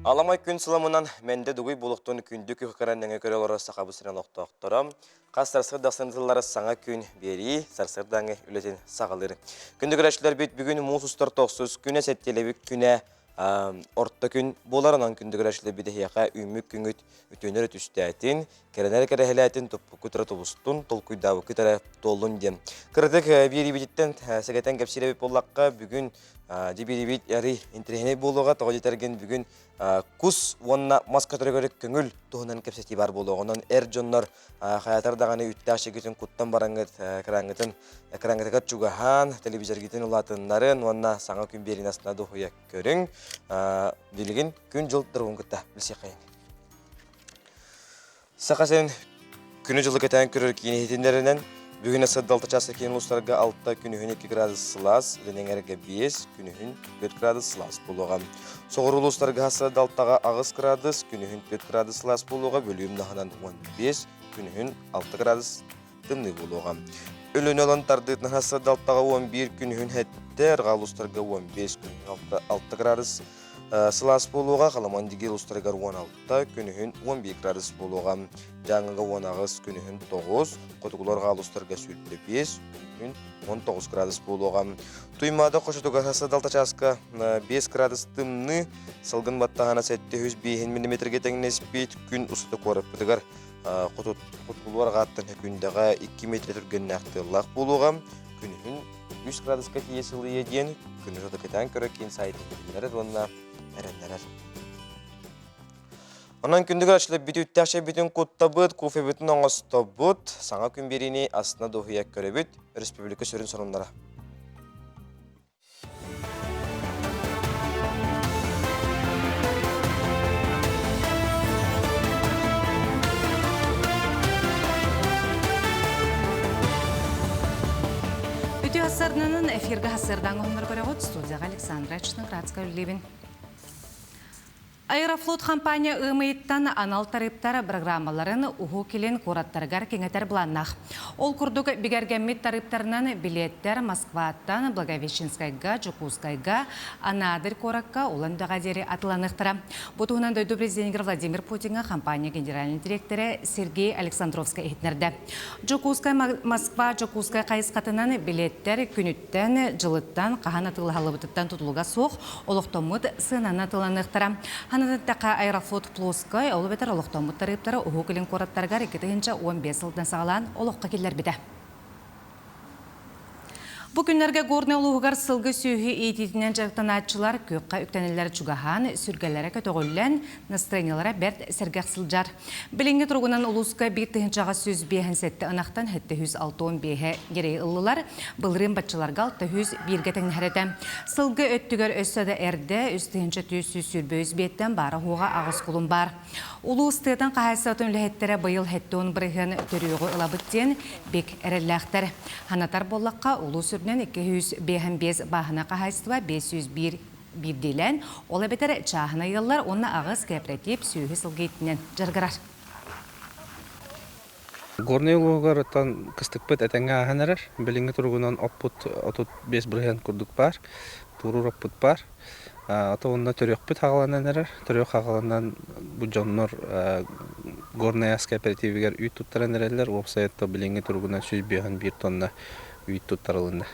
Аламай күн сыламынан мәнде дугуй болуқтың күнді күхкаран көрі олары сақабысырын оқтоқтырым. Қас сарсыр дақсынытылары саңа күн бері, сарсырдаңы үлетін сағалыр. Күнді көрәшілер бет бүгін мұсыстар тоқсыз күні сәттелебік күні орта күн боларынан күнді көрәшілер беде яқа үмік күнгіт үтөнер түстәтін, кәрінер кәрәхіләтін тұппы күтірі тұбыстың, тұл күйдауы күтірі толын дем. Кірдік бері бедеттен сәгәтен кәпсілебіп болаққа бүгін дебелебет әрі интерхене болуға тоғадетерген бүгін кус онна маска түрегерік көңіл туғынан кәпсеті бар болуғынан әр жонлар қаятардағаны үттәші күтін құттан бараңғыт краңғытығат чугахан телевизор кетен ұлатынларын онна саңа күн берін астына дұхуя көрің білген күн жыл тұрғын күтті білсе қайын. Сақасын күні жылы кетен көрір кейін етіндерінен бүгін асыдалты часы кейін ұлыстарға 6 күнігін 2 градус сылас, ленеңерге 5 күнігін 4 градус сылас болуға. Соғыр ұлыстарға асыдалтаға ағыз градус, күнігін 4 градус сылас болуға, бөлігім нағынан 15 күнігін 6 градус дымны болуға. Өлін олан тардығытын асыдалтаға 11 күнігін әттер, ғалыстарға 15 күнігін 6 градус сылас болуға, қаламан дегел ұстарығар 16 күнігін 11 градус болуға. Жаңыңға 10 ағыз күнігін 9, қотығыларға алыстарға сүлпілі 5 күнігін 19 градус болуға. Туймада қошытуға асыдалта часқа 5 градус дымны, сылғын баттағана сәтті 105 мм тәңін әспейт күн ұсыты қорып бұдығар. Қотығыларға аттын күндіға 2 метр түрген нәқтылақ болуға. Күнігін 3 градусқа тиесілі еден, күні жоты кетен көрі кейін сайты күнлері онына әрәндерер. Онан күндігір ашылып біті үттәші бүтін құтта бұд, кофе бүтін оңысты бұд, саңа күн беріне астына доғияк көрі бүд, республика сөрін сонымдара. Үті асырнының эфиргі асырдан ғымдар көрі ғыд, студияға Александра Чноградская үлебін. Аэрофлот компания ымайыттан анал тарыптары программаларын ұғы келен қораттарғар кеңетер бұланнақ. Ол күрдік бігергенмет тарыптарынан билеттер Москваттан Благовещенскайға, Жукускайға, Анадыр қораққа оландаға дері атыланықтыра. Бұтығынан дөйді президент Владимир Путинға компания генеральный директоры Сергей Александровскай етнерді. Жукускай Москва, Жукускай қайысқатынан билеттер күніттен, жылыттан, қаған атылғалы бұтыттан тұтылуға соқ, олықтомыд сынан атыланықтыра. Ханадаттақа Аэрофлот Плоскай, олы бетер олықтан бұттарыптары ұғы келін қораттарға 2-15 жылдан сағалан олыққа келер біді. Бүгінлерге горны олығығар сылғы сүйі ейтетінен жақтан атшылар көкқа үктенелер чугахан, сүргелері көтіғылен, настроениялары бәрт сәргәқ сылжар. Білінгі тұрғынан ұлысқа бір тұхыншаға сөз бейхін сәтті анақтан әтті 106-15 керей ұлылар, бұлырын батшыларға 601-ге тәңін әреді. Сылғы өттігер өсседі әрді, үстігінші түйсіз сүрбөз беттен бары хуға ағыз құлын бар. Улу ұстығыдан қағайсатын үліхеттері бұйыл әтті он бірігін түріғі ұлабыттен бек әрелләқтер. Ханатар боллаққа улу сүрінен 205 бағына қағайсыва 501 бірдейлен, олы бетер чағына еллар онына ағыз кооператив сүйі сылғейтінен жарғырар. Горный улуғарыттан кыстықпыт әтәңі ағанарар, біліңгі тұрғынан оппыт 35 бірген күрдік бар, тұрур оппыт бар. Ата онына түрек ағалананарар, түрек ағаланан бұджонлар горный ас кооперативігер үй тұттаранаралар, опсайетті біліңгі тұрғынан 101 тонна үй тұттарылында.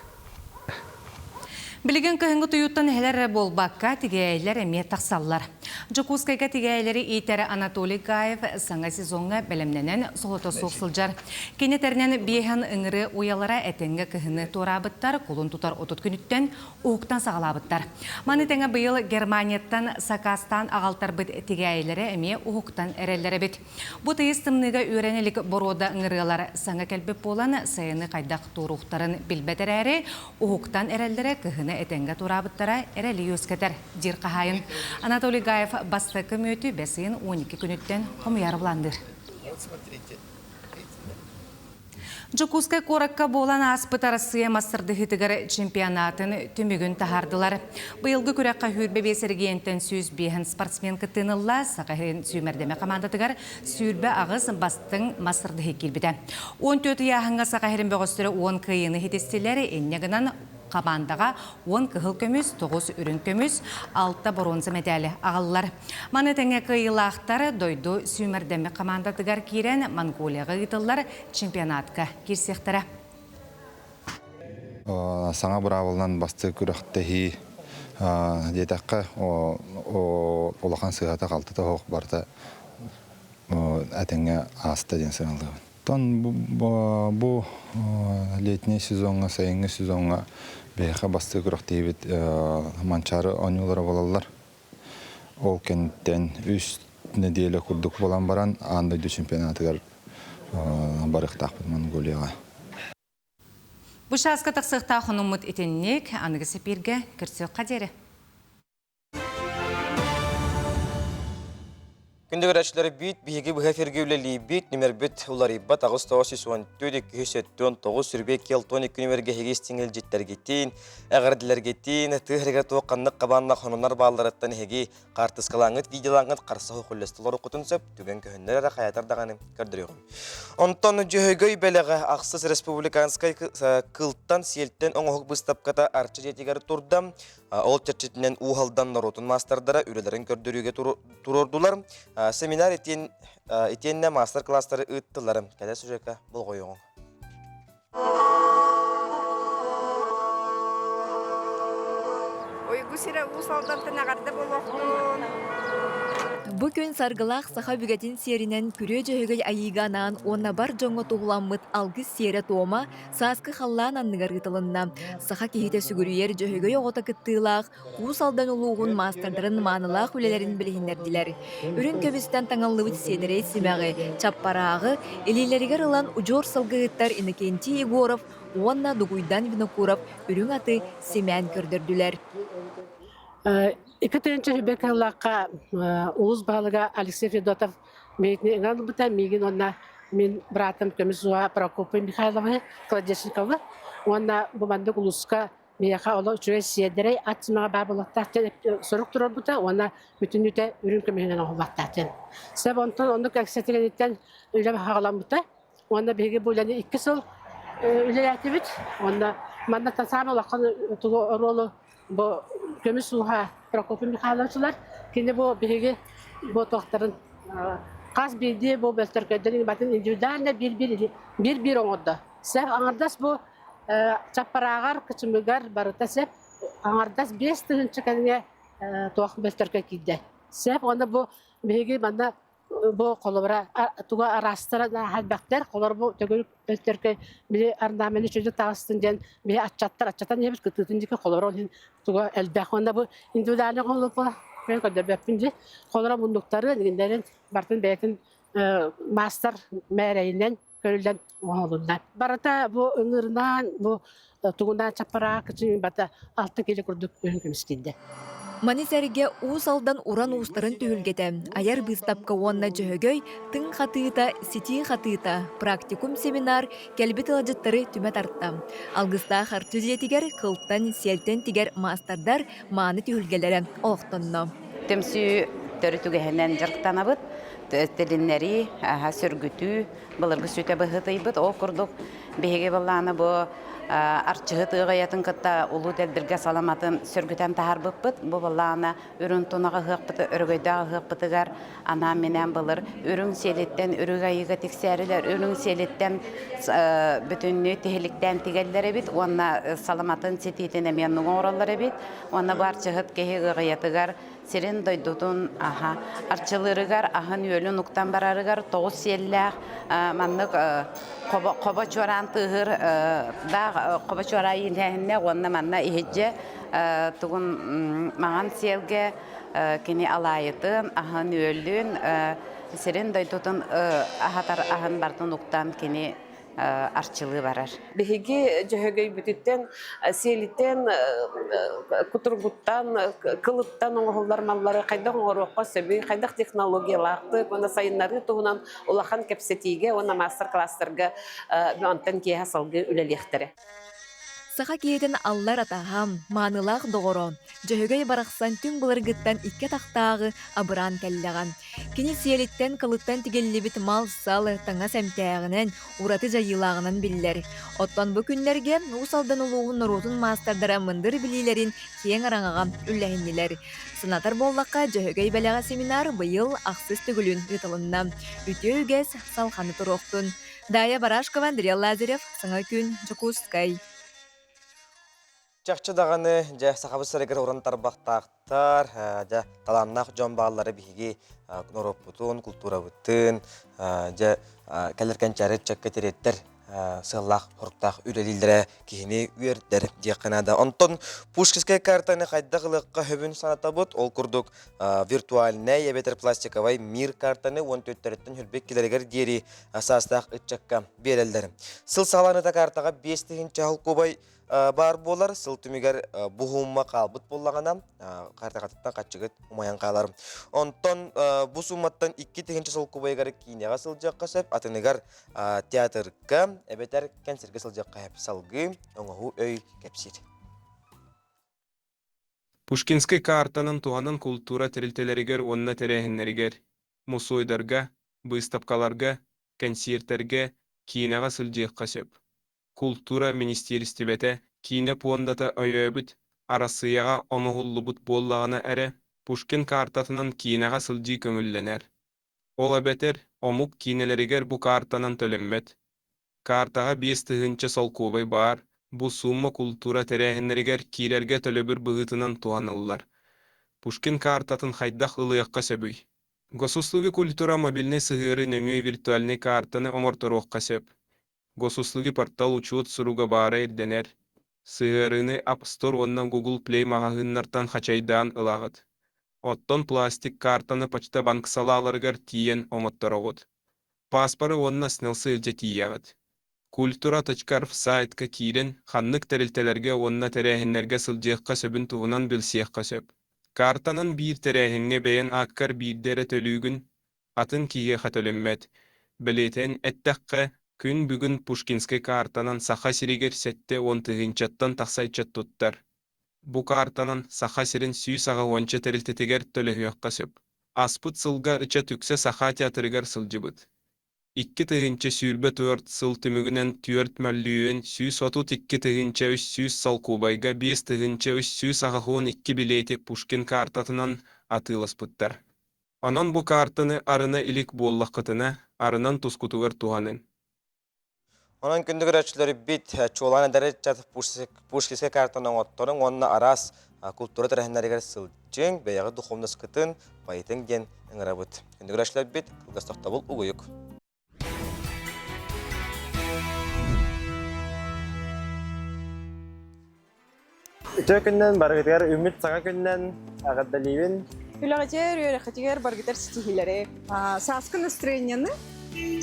Білген көхінгі тұйыттан әлері болбаққа тігейлер әме тақсаллар. Жукускайға тігейлері ейтері Анатолий Гаев саңа сезонға бәлемненен солыты соқсылжар. Кенетерінен бейхан үңірі уялара әтенгі көхіні торабыттар, қолын тұтар отыт күніттен уықтан сағалабыттар. Манытеңі бұйыл Германияттан Сакастан ағалтар бұд тігейлері әме уықтан әрелері бұд. Бұд естімнігі үйренелік борода үңірілер саңа кәлбіп болан сайыны қайдақ торуқтарын білбетер әрі уықтан әрелері көхіні әтенгі турабыттара әрәлі өскетер дир қағайын. Анатолий Гаев басты көмөті бәсейін 12 күніттен қомияр бұландыр. Жукускай қораққа болан аспыт Россия мастырдығытығыр чемпионатын түмігін тахардылар. Бұйылғы күрәққа хүрбе бесергейінтен сөз бейін спортсмен кітінылла сақайын сүймердеме командатығар сүйірбе ағыз бастың мастырдығы келбіді. 14 яғынға сақайын бөғістірі 10 күйіні хетестелері еннегінен Командаға 10 кыһыл көмүс, 9 үрін көмүс, 6 бронза медалі ағалылар. Маны тәңе кыйылақтары дойду сүймердемі командатыгар кирен Монголияға ғытылар чемпионатқа кирсектері. Саңа бравылынан басты күріқтіхи детаққа олақан сығата қалтыта оқ барда әтіңе асты ден сыңалды. Бұл летний сезонға, сайынғы сезонға бейқа басты күріқтіхи бет манчары оңылары болалар. Ол кенттен үст неделі күрдік болан баран андайды чемпионатығар барықтақ бұд Монголияға. Бұшасқа тақсықта құнымыт етеннек, анығысы бірге күрсі қадері. Күндегі рәшілері бейт, бейгі бұға фергеулелі бейт, нөмір бет ұлар иббат, ағыз 9-9 сүрбе келтоник күнімерге хегестіңіл жеттергеттен, әғарділергеттен, тұғырға тоққанлық қабанына қонынар бағалараттан хеге қартысқалаңыт, видеолаңыт, қарсағы құлестілер ұқытынсып, түген көхіндер әрі қаятардағаны көрдіріғым. Онтан жүйгөй бәліғі Ақсыз Республиканскай қылттан селттен оңық бұстапқата арчы жетігер тұрдам, ол чәрчетінен уғалдан наротын мастардара үрелерін көрдіруге тұрордулар. Семинар етенне мастер-кластары ұттыларым. Кәді сүжекі бұл қойыңын. Ойгу сире усалдан тынағарды болуқтun. Бүгін сарғылақ саха бүгетін серінен күре жөйгіл айыганан онна бар жоңы туғыламмыт алгыз сері тома саскы қаллан анныгар гытылынна. Саха кейте сүгірүйер жөйгөй оғыта кыттылақ, қуыс алдан ұлуғын мастардарын манылақ үлелерін білгендерділер. Үрін көбістен таңаллывыт седірей сімәғі, чаппарағы, елейлерігер ылан ұжор салғыттар Иннокентий Егоров, онна Дугуйдан Винокуров үрін аты семән көрдірділер. Екатеринче Бекаллақа улус бағалыға Алексей Федотов мейтіне ыңғаны бұта, меген онна мен братым Көмісуа Прокопы Михайловы, Кладешниковы, онна бұмандық улусқа мейақа олы үшірей седірей атсымаға бар болаттақтен сұрық тұрар бұта, онна бүтін үте үрін көмейінен оғылаттақтен. Сәп онтан ондық әксетігенеттен үйлі бағалан бұта, онна беге бөләне 2 сыл үйлі әті бүт, онна манда тасамы лаққан тұлы ролы bu Kömüs Uha Prokopy Mikhailovçular kendi bu birigi bu tohtarın kas bildiği bu belterköylerin batın individualne bir oğudda. Sef anardas bu çapparağar kıçımıgar barıta sef anardas 5 tığınçı kendine toğ belterköy kiydi. Sef onda bu birigi banda bu kolubara tuğa arastıra da halbaklar kolor bu tögül belterköy bir arnameni çocuk tağıstıncan bir açattan ne bir kıtıtıncı kolor olun tuğa elbak onda bu individualne kolup ben kadar yapınca kolora bundukları dinlerin bartın beytin master mereyinden körülden oğlundan. Barata bu ıngırından bu tuğundan çapara kıçın bata 6 kere kurduk önkümüskinde. Манисерге уусалдан уран уустарын түйілгеті. Аяр быстапка онна жөһөгөй, тың хатыыта, сети хатыыта, практикум семинар, кәлбет ыладжыттары түмет артта. Алгыста хартүзие тигер, кылттан, селтен тигер мастардар мааны түйілгелері оқтынны. Темсі төрі түгәһенен жарқтанабыд, телиннери, сүргүтүү, былыргы сүтә быһытыйбыд, о курдук, беге балланы бу арчыгыт ыгыятын кытта улу телдирге саламатын сөргүтен тахарбыппыт, бу балланы үрүн тунага хыппыты, өргөйдагы хыппытыгар ана менен былыр, үрүн селеттен үрүгайыга тексерилер, үрүн селеттен бүтүннү техиликтен тигеллери бит, онна саламатын сетитине мен ораллары бит, онна бу арчыгыт кеһи ыгыятыгар Сирен дойдутун арчылырыгар, ахын өлі нуктан барарыгар, тоғыз селләқ, маннык қоба чоран тығыр, да қоба чора еләхінне, онна манна ихеджі, туғын маған селге кені алайытын, ахын өлін, сирен дойдутун ахын бартын нуктан кені арчылы барар. Беги жөһөгөй бүтүттен, селиттен, кутургуттан, кылыттан оңголлар маллары кайда оңорокко сөбүй, кайда технологиялақты, онда сайыннары тугунан улахан кепсетиге, онда мастер-класстарга антен кеha салгы үлелехтере. Саха киетен аллар атахам, манылах доғоро. Жөһөгөй барақсан түн бұлыргыттан икке тақтағы абыран кәлләған. Кені сиелеттен кылыттан тигеллебит мал салы таңа сәмтәғінен ураты жайылағынан биллер. Оттан бұл күнлерге усалдан улуғын нұрутын мастардара мындыр білилерін кең араңаған үлләхіннелер. Сынатар боллаққа жөһөгөй бәләға семинар бұйыл ақсыз түгілін ұтылынна. Үте үгес салқаны тұроқтын. Дая Барашкова, Андрей Лазарев, Саңа күн, Жокускай. Чақчы дағаны жа сақабы сәрегер орынтар бақтақтар, жа таламнақ жон бағалары бігі нұрып бұтын, культура бұтын, жа кәлеркен чәрі чәкке тереттер, сығылақ, ұрықтақ, үрелілдері, кейіне үйердер деқінады. Онтон Пушкинская картаны қайда қылыққа хөбін саната бұд, ол күрдік виртуальный ебетер пластиковай мир картаны 14-тәреттен хүрбек келерігер дері асастақ үтчәкка берелдер. Сыл сағаланыда картаға 5-тігін чағыл көбай бар болар, сыл түмігер бұғымма қалбыт болағана қартақаттан қатшығыт ұмаян қалар. Онтон бұл суматтан 2-тігінші сыл көбайгары кейінеға сыл жаққа сөп, атынығар театрға әбетер кәнсерге сыл жаққа әп салғы, оңағу өй кәпсер. Пушкинский картанын туғанын культура тірілтелерігер, онына тәрәхінлерігер, мұсойдарға, бұйстапқаларға, концерттерге кейінеға сыл жаққа сөп. Культура министерстебете кейіне пуандата өйөбіт, арасыяға омығыллыбыт боллағына әрі, Пушкин картатынан кейінеға сылжи көңілленер. Ол әбетер, омук кейінелерігер бұ картанан төлеммет. Картаға 5-тігінші сол көбай бар, бұ сумма культура тәрәхінлерігер кейлерге төлөбір бұғытынан туанылылар. Пушкин картатын хайдақ ылыяққа сөбүй. Госуслуги культура мобильный сығыры нөмүй виртуальный картаны оморторуаққа сөп. Госуслуги портал учуот суруга бара ирденер. Сығырыны App Store оннан Google Play мағағыннартан хачайдан ылағыд. Оттон пластик картаны почта банк салаларыгар тиен омоттарағыд. Паспары онна снелсы илже тиягыд. Kultura.rf сайтка кирен ханнык тәрілтелерге онна тәрәхінлерге сылжеққа сөбін туғынан білсеққа сөп. Картанын бір тәрәхінне бәйін аққар бірдері төлігін атын кие қатөліммет. Білетен әттәққа күн бүгін Пушкинский картанан саха сиригер сәтте 10-тығынчаттан тақсайчат туттар. Бұ картанан саха сирин сүй-саға 10 тәрілтетегер төлігіққа сөп. Аспыт сылға үча түксе саха театрыгар сылжыбыд. 2-тығынча сүйірбі 4 сыл түмігінен 4 мәллүйін сүй-сотут 2-тығынча 3 сүй салқубайға 5-тығынча 3 сүй-саға 12 билеті Пушкин картатынан атыласпыттар. Анан бұ картаны арына илик боллаққытына арынан тускутугар туғанын. Onun gündüz öğrencileri bit çoğulan derece Puşkinskaya kartanın ottorun onunla aras kultura tarihindeki sılcın veya duhovna sıkıntın payetın gen engrabıt. Gündüz öğrencileri bit kılgastakta bul uyuyuk. Üçe günden bargıtgar ümit sağa günden ağaddalivin. Hülagıcı rüyakıcıgar bargıtar stihileri. Saskı настроенияны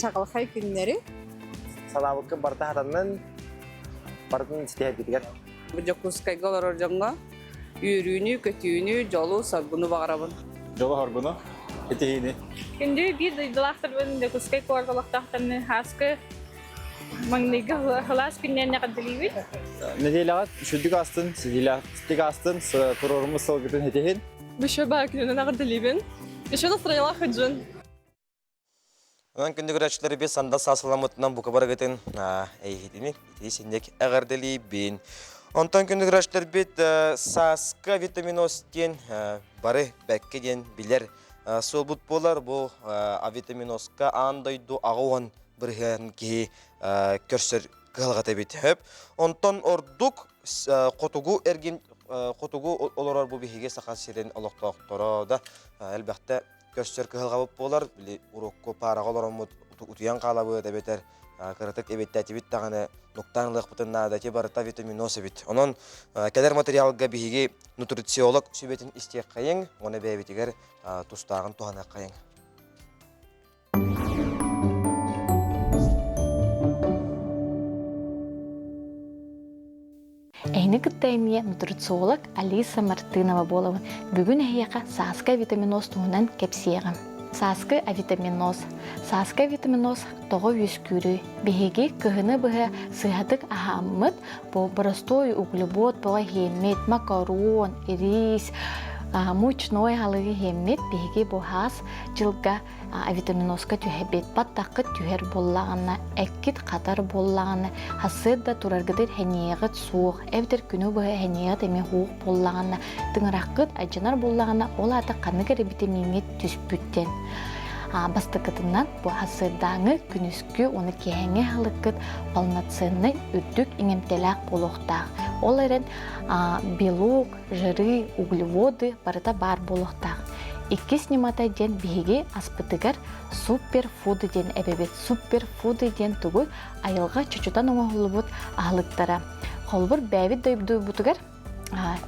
çakılxay günleri. Салабыкы барта хатаннан бардын стихетигер. Жокускайга ороржонго үйрүүнү, көтүүнү, жолу, саргуну багарабын. Жолу харгуну, этейини. Күндү бир дылактырбын, Жокускай куаргалактактаны хаскы маңныга халас күннәрне кадылыбы. Неделягат үшүдүк астын, сидилактык астын, туроруму сылгытын этейин. Бишө ба күнүнө кадылыбын. Бишө настрояла хыджын. Onun gündüz öğrencileri bir sandal sağsalamıtından bu kadar gittin eğitini sindek ağırdeli bin. Ondan gündüz öğrencileri bir saska vitaminosken barı bekkeden bilir solbut bolar bu vitaminoska andaydu ağuan bir ki körsür kılgata bit hep. Ondan orduk kotugu ergin kotugu olur bu bihige sakasirin aloktoqtora da elbette körsür kılgabıp bolar bile urukko parağalarımı utuyan qalabı da beter kırıtık ebetті bit tağını noktanlıq bütünnadaki barıta vitaminosu bit. Onun kadar materyalga bihige nutritsiyolog sübetin isteyek kayın, onu bebetiger tustağın tuğana kayın. Эйни кыттаймия нутрициолог Алиса Мартынова боловын. Бүгін әйеқа саска витаминоз туғынан кепсиеғым. саскы авитаминоз. Саскы авитаминоз тоғы үскүрі. Беге кыхыны бұғы сыйатык ахаммыт, бұл простой углевод, бұл хеммет, макарон, рис, мучной халығы хеммет, беге бұл хас жылға авитаминозға түйебет, баттақы түйер боллағына, әккет қатар боллағына, хасыдда тураргыдыр хәнеғыт суық, әвдір күні бұғы хәнеғыт әме хуық боллағына, тыңыраққыт ажынар боллағына, ол аты қанығыр витаминет түспүттен. Бастықытынан бұл хасырдаңы күнүскү оны кехеңе халыққыт полноценный үрдік иңемтеләк болуқтақ. Ол әрін белок, жыры, углеводы барыта бар болуқтақ. Икки снимата ден биһиги аспытыгар суперфуды ден эбебет суперфуды ден тугу айылга чучутан оңолубут ахлыктара. Холбур бәбит дойбду бутугар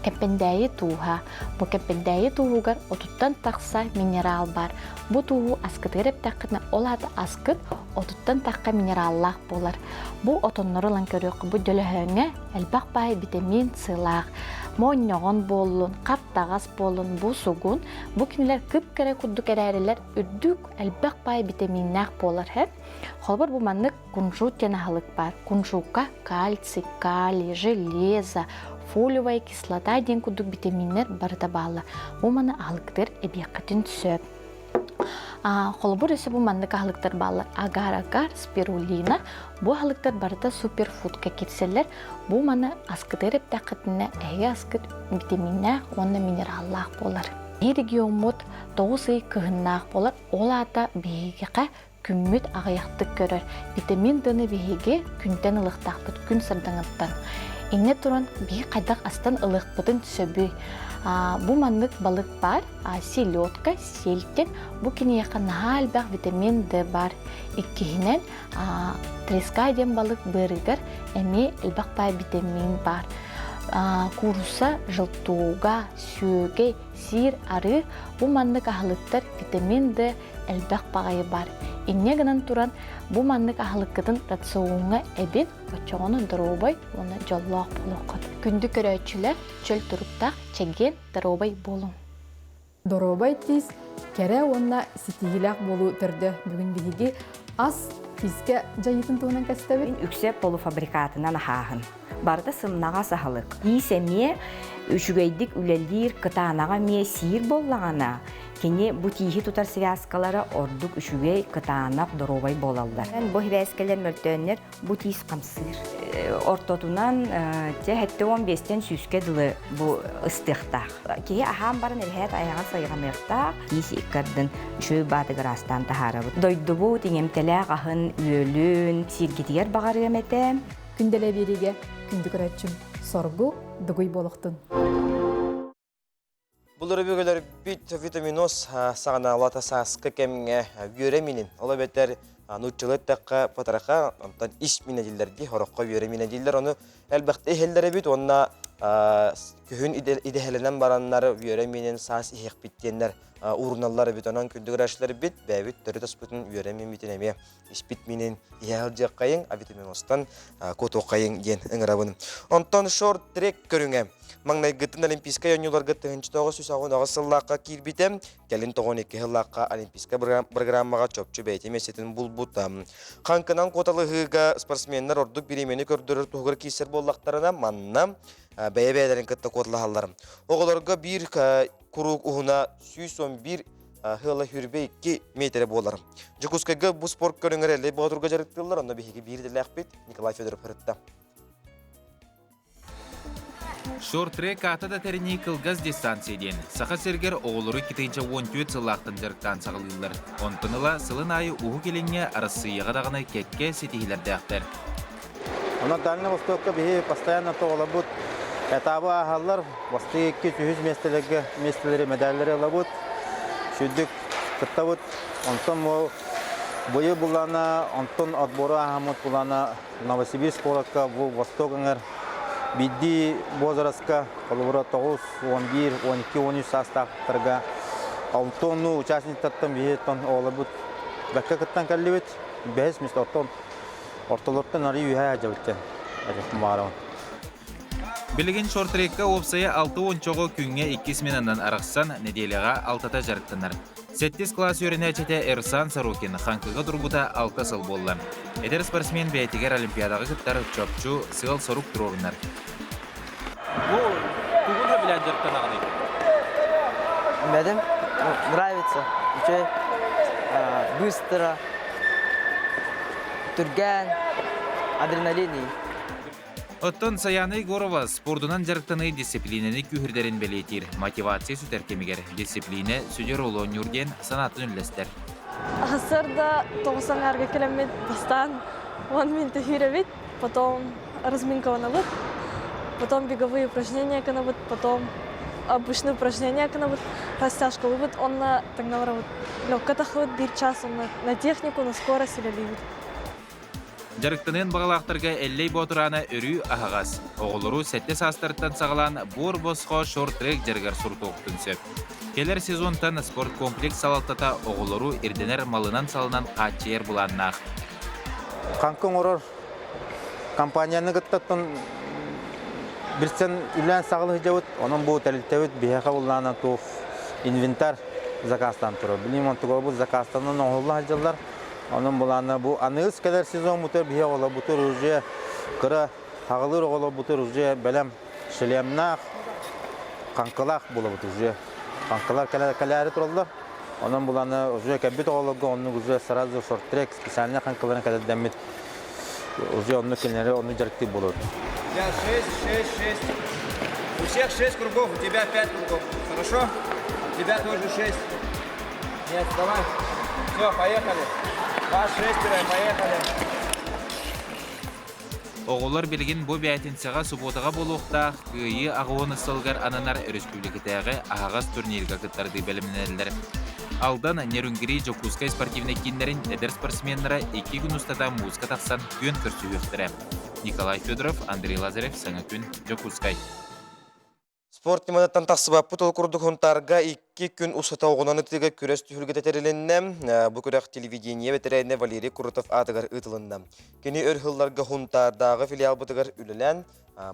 кепендәйи туха. Бу кепендәйи тугугар отуттан такса минерал бар. Бу тугу аскытырып такына олады аскыт отуттан такка минераллах болар. Бу отоннорулан көрөк бу дөлөһөңө элбак бай витамин сылак. Моньогон болун, каптагас болун, бу сугун, бу кинилер кып-кере куддук эрәрелер үрдүк элбак бай витаминнах болар хеп. Холбор бу маннык кунжут жана халык бар. Кунжутка кальций, калий, железо, фолиевая кислота ден куддук витаминнер барыта баалы. Бу маны халыктар эбиякатын сөп. Холбор есе бу маннык халыктар баалар. Агар-агар, спирулина, бу халыктар барыта суперфудка кетселер. Бу маны аскытырып тақытына әйе аскыт витаминнах, онна минераллах болар. Регион 9 ай кыһыннах болар. Ол ата бейгеға күммүт ағаяқтық көрөр. Витамин дыны бейге күнтен ылықтақпыт, күн сырдыңыттан. Ине туран бей қайдақ астан ылықпытын сөбүй. Бу маннык балык бар, селедка, сельтен, бу кинеяқа нахалбақ витамин Д бар. Иккихинен треска ден балык бырыгар, әме элбақ бай витамин бар. Куруса, жылтуға, сүйеге, сир, ары, бу маннык ахылыктар витамин Д элбақ бағайы бар. Инне гынан туран бу маннык ахылыккытын рационға әбен очоғының дұробай, оны жоллақ болуқыд. Күнді көрәтшілер чөл тұрыптақ чәген дұробай болуң. Дұробай тез кәрі онына сетігіләк болу түрді бүгін бігеге аз физке жайытын туынан кәстәбір? Үксе полуфабрикатынан ахағын. Барды сымнаға сахылық. Исеме үшігейдік үлелдер кытаанаға ме сиір боллағана. Кені бұ тиихи тутар связкалары ордук үшігей кытаанақ дұробай болалдар. Бұ хивәскелер мөлтөнер бұ тиіс қамсыр. Ортотунан те хәтті 15-тен сүске дылы бұ ыстықтақ. Кеге ахам барын әрхәт аяған сайғамықтақ. Тиіс иккардың үші батығыр астан тахары бұд. Дойды бұ теңемтеләқ ахын үйелін сиргетігер бағар еметі. Күнделе береге күнді көрәтшім соргу дүгүй болуқтын. Бұлыры бөгелер бит витаминоз сағана алата сасқы кәміңе үйеремінін. Ола бәттер нұтчылы тәққа патарақа антан иш минадиллерді, хораққа үйереминадиллер. Оны әлбәқті әхелдері бит, онына күхін идехелінен баранлары үйереминен сас ихек биттенлер урналары бит, онан күндігір әшілері бит, бәбіт түрі таспытын үйеремин битін әме иш битминен ияғыл жақ қайын, витаминозтан көту қайын ген ұңырабының. Онтан шорт-трек көріңе. Маңнай гыттын олимпийска ойнулар гытты хынчтоғы сүсағын ағысыллаққа кирбитем, кәлін 92 хыллаққа олимпийска программаға чөпчі бәйтем есетін бұл бұтам. Қанкынан қоталығыға спортсменлер ордық биремені көрдірір тұғыр кейсер боллақтарына манна бәйе-бәйелерін кытты қотылағаларым. Оғыларға бір күрук ұғына 111 хылы хүрбе 2 метрі боларым. Жүкускайға бұл спорт көріңір әлі бағытырға жарықтылар, онда бейге бірді ләқпет Николай Федоров ұрытта. Шорт-трек атада тәріне кылгаз дистанцияден. Сақа сергер оғылыры кетейінше 14 сылақтын жарықтан сағылылар. Онтыныла сылын айы ұғы келіңе арысыйыға дағыны кәтке сетихилерді ақтар. Она Дальний Востокка бейі постоянно тоғыла бұд. Этабы ағалар, басты 200 местелері медалері лабуд. Шүдік күтті бұд. Онтын бұйы бұлана, онтын отборы ағамыд бұлана Новосибирск олыққа бұл Восток аңыр. Бидди возрастка, полувора 9, 11, 12, 13 састақтарға. Алтонну участниктаттан бейеттен олы бұд. Бәкке күттен кәлі бет, бәйіз месті орталықтан ары үйе әжі бүттен. Білген шорт-трекка опсaya 6-10 күнге 2 сменандан арақсан неделеға 6-та жарықтынар. 7 класс өріне чете Эрсан Сарукин ханкыға турбута 6 сыл болла. Эдер спортсмен бәйтігер олимпиадаға кыттар чопчу сыл сорук турорунар. Бұл тугуна білән жақтан ағыны? Бәдім, нравится. Еще быстро, түргән, адреналиний. Оттон Саяны Егорова спордунан жарықтаны дисциплинаны күхірдерін белетир. Мотивация сүтәркемегер. Дисциплина сүдер олуын юрден санатын үллестер. Асырда 90 әрге километр бастан 10 минуты хиревит, потом разминка ванавыт, потом беговые упражнения канавыт, потом обычные упражнения канавыт, растяжка вывод, он на тагнавра легката хвыт, бир час, он на технику, на скорость или ливит. Жарықтынын бағалақтарға әллей ботыраны өрі ағағас. Оғылыру сәтті састырттан сағылан бұр босқо шорт-трек жарғар сұрты оқтын сөп. Келер сезонтан спорт комплекс салалтата оғылыру ирденер малынан салынан қатчайыр бұланнақ. Қанқын орыр компанияны ғыттаттын бірсен үлән сағылығы жауыт, оның бұл тәлілтәуіт бейхақа ұллана туғ инвентар заказтан тұры. Білім онтығы бұл заказтанын оғылы жылдар. Onun bulanı bu anız kadar sezon mutur bihe ola butur ucu kıra hağılır ola butur ucu belem şilemnaq kankılaq bula butur ucu kankılar kalari turullar. Onun bulanı ucu kabit ola onun ucu сразу шорт-трек специально kankıların kadar demit ucu onun kenarı onu jarıktı bulur. Я 6. У всех 6 кругов, у тебя 5 кругов. Хорошо? У тебя тоже 6. Нет, давай. Все, поехали. Ваш 6, поехали. Оғылар білген бұл бәйтінсіға субботаға болуқта күйі ағуын ысылғар ананар республикатағы ағағас турнирға кыттарды бәлімінелер. Алдан Нерюнгери Жокускай спортивный киндерін әдір спортсменлері 2 күн ұстада музыка тақсан күйін көрсі өқтірі. Николай Федоров, Андрей Лазарев, Саңа күн, Жокускай. Спорт немадаттан тақсыбап бұтыл күрдік ғынтарға 2 күн ұсыта оғынан үтігі күрес түхілгі тәтеріленнем. Бұл көрек телевидение ветерайны Валерий Курутов атығар ұтылынна. Кені өрхылларға ғынтардағы филиал бұтығар үлілен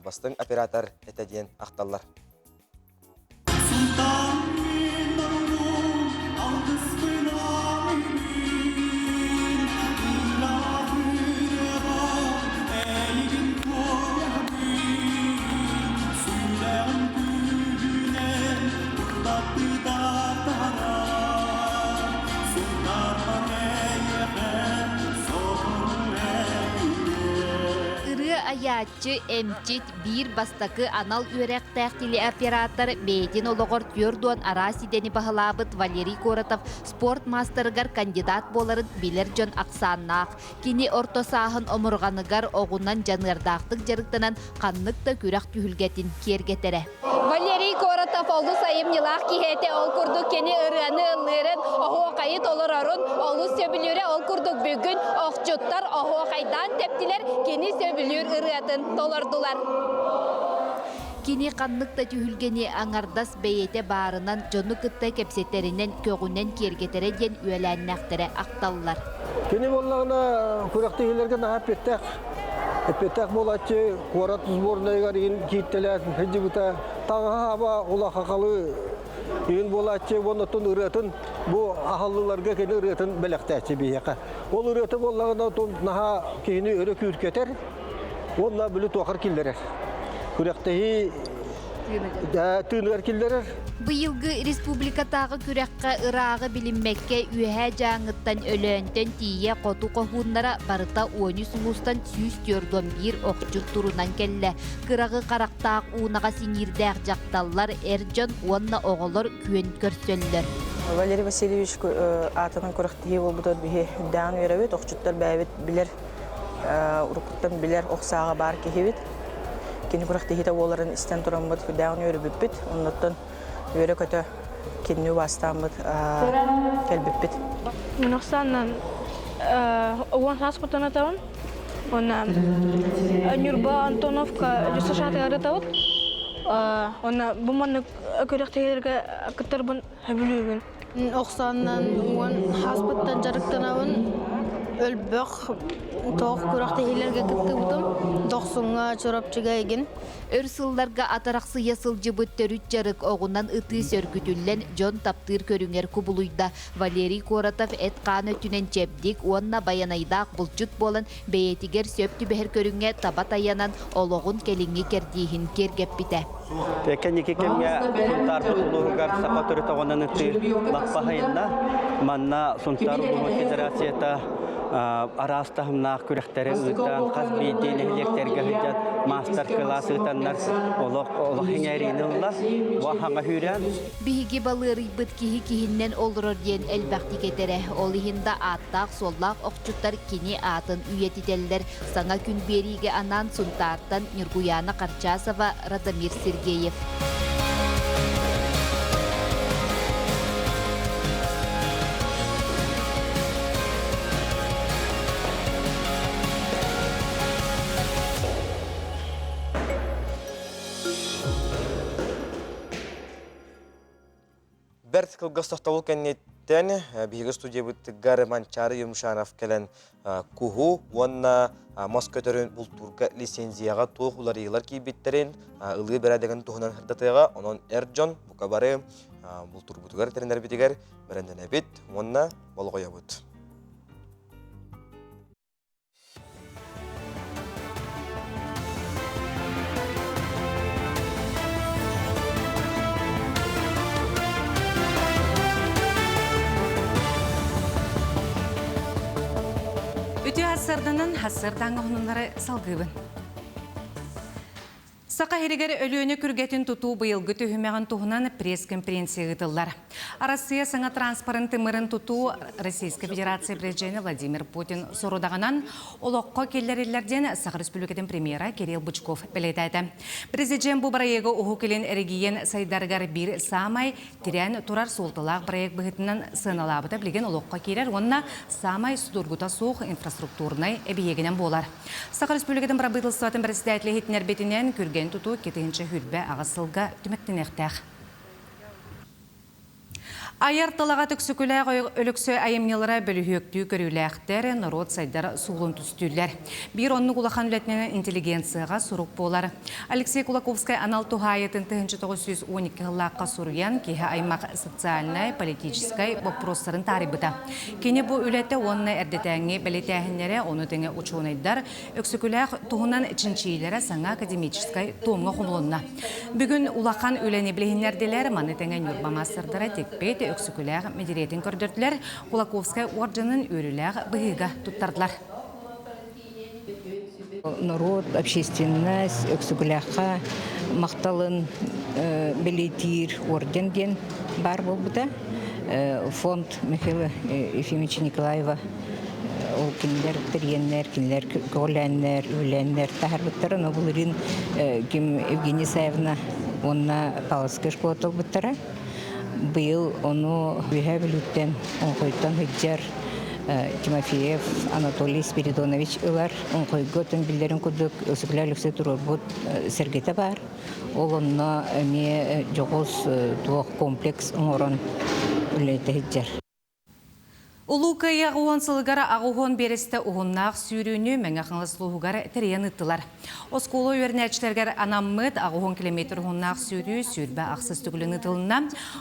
бастың оператор әтәден ақталар. Аячы эмчит бир бастакы анал үрәктәк телеоператор бейтин олоғыр түрдуан арасидени бағылабыт Валерий Коротов спорт мастергар кандидат боларын билер жон ақсаннақ. Кини орто сағын омырғаныгар оғынан жанырдақтық жарықтанан қаннықта күрәк түйілгетін кергетере. Валерий Коротов олды сайым нилақ кихете ол күрдік кені ұрғаны ылырын оғуа қайыт олыр орын олы сөбілері ол күрдік бүгін оқчуттар оғуа қайдан тептілер кені сөбілер ұрғатын толырдылар. Кини қаннықта түйілгені аңардас бейете барынан жоны кытта кепсеттерінен көгінен кергетере ден үйеләннәқтірі ақталылар. Кені болағына күрәқті елерге нағап еттәк. Эпетак болачы, Корат сборныйгар ин киттелер, хеджибута таңаба улахакалы ин болачы, онотун ыратын, бу ахаллыларга кени ыратын белектәче бияка. Ол ыраты боллагына тон наха кени өрө күркетер, онна бүлү тохар киллерер. Күрәктәһи тыыныр киллерер. Быйылгы республикатағы күрәккә ырағы билинмәккә үйәһә жаңыттан өлөntен тие коту кохуннара барыта 13 улустан 141 оқчук турунан келле. Кырагы карактаак уунага сиңирдәк жакталлар эржон онна оголор күен көрсөллөр. Валерий Васильевич атынан көрәктәһи болбутор бихе дан өрәбет оқчуттар бәбет билер урукуттан билер оқсага бар кехебит. Кини көрәктәһи дә оларын истен турамбыт дан өрәбит. Оннан Öyle kötü kendini bastığımız kelbipit. Minoksan uang sas kutana tahun, ona Nurba Antonovka justru saat ada tahun, ona buman kerja terga keterbun habiluin. Oksanan uang hasbatan jarak tanawan өлбөк тоқ күрәктәһиләргә китте бутым. Дохсунга чорапчыга еген. Өрсылларга атарақсы ясыл жыбыттөрүт жарык оғынан ыты сөргүтүллен жон таптыр көрүңер кубулуйда. Валерий Коратов эт қаны түнен чепдик, онна баянайдақ бұлчут болын бейетигер сөпті бәхір көрүңе табат аянан олоғын келіңі кердейхін кергеп бите. Текен екі кемге сұнтар бұтылуғығар сақа түрі тоғынан үтті лақпағайында манна сұнтар ұлығы федерацията арастахымнақ күректері ұйттан қаз бейден әлектерге хүджат мастер-класс ұйтанлар олық хеңәрейні ұллар уахаңа хүрен. Биһиги балырый быт кихи-кихиннен олырыр ден әлбәқті кетері. Олығында аттақ, соллақ оқчуттар кені атын үйетителер. Саңа күн бериге анан сұнтартан Нұргуяна Қарчасова, Радамир Сергеев. Берт кылгас тохтабыл кеннеттен биһиги студия бүттүггар Манчары Юмшанов келен куху уонна Москөтөрүн бултурга лицензияга туох уларыйлар кийбиттерин ылыы берадеген тухунан хырдатыга онон Эрджон букабары бултур бутугар терендер битигер беренденебит уонна болгоябыт. Үтü hasırdanın hasırdan oğunları salgıbın. Сақа херегер өлөөнө күргетін тұту бұйылғы түйімеғін тұғынан пресс-конференция ғытылар. Россия саңа транспаранты мырын тұту Российская Федерация президенті Владимир Путин сорудағынан олыққа келлерелерден Сақа Республикатын премьера Кирилл Бычков білетайды. Президент бұл проегі ұғы келен әрегейен сайдарғар бір самай тирен тұрар солтылақ проек бұғытынан сыналабыта білген олыққа келер, онына самай судырғыта соқ инфраструктурнай әбиегінен болар. Сақа Республикатын правительстватын председателі хетінер бетінен күрген тұту кетігінші хүрбе ағасылға түметтінектәқ. Айар талаға түксікіләғ өліксі айымнелері бөлігөктүү көріләқтері народ сайдар суғылын түстүлер. Bir онны құлақан үлетінен интеллигенцияға сұруқ болар. Алексей Кулаковскай анал тұғайетін 1912 ғылаққа сұруян кейі аймақ социальной, политической вопростарын тарибыта. Кені бұл үлеті онны әрдетәңе бәлетәхінлері оны теңе учуынайдар өксікіләғ тұғынан чинчийлері саңа академической томға құмылынна. Бүгін улақан үләне білігінерделер маны теңе нүрбамастырдары текпет өксікіләғ медиретін көрдірділер, Кулаковскай орденын өріләғ бұғыға тұттардылар. Народ, общественность, өксікіләғға мақталын білетір орденден бар бұл бұда. Фонд Михаила Ефимовича Николаева ол кенлер тіргенлер, кенлер көленлер, өленлер, тағарбыттары, но бұл үрін Евгения Саевна онына Павловская школа толбыттары. Был оно вихабилюттен, он қойттан хыджар Тимофеев Анатолий Спиридонович ылар, он қойготын білдерін күдік өсіклер люксе тұрорбут сергеті бар. Ол онына ме жоғыз туақ комплекс оңырын үлейті хыджар. Улука яғуын сылғара ағуғын бересті ұғыннақ сүйрүүнү мәңіқыңыз лұғығар тәрен ұттылар. Осколы өрнәчілергер анаммыд ағуғын километр ұғыннақ сүйрүү сүйрбі ақсыз түгілін ұтылына.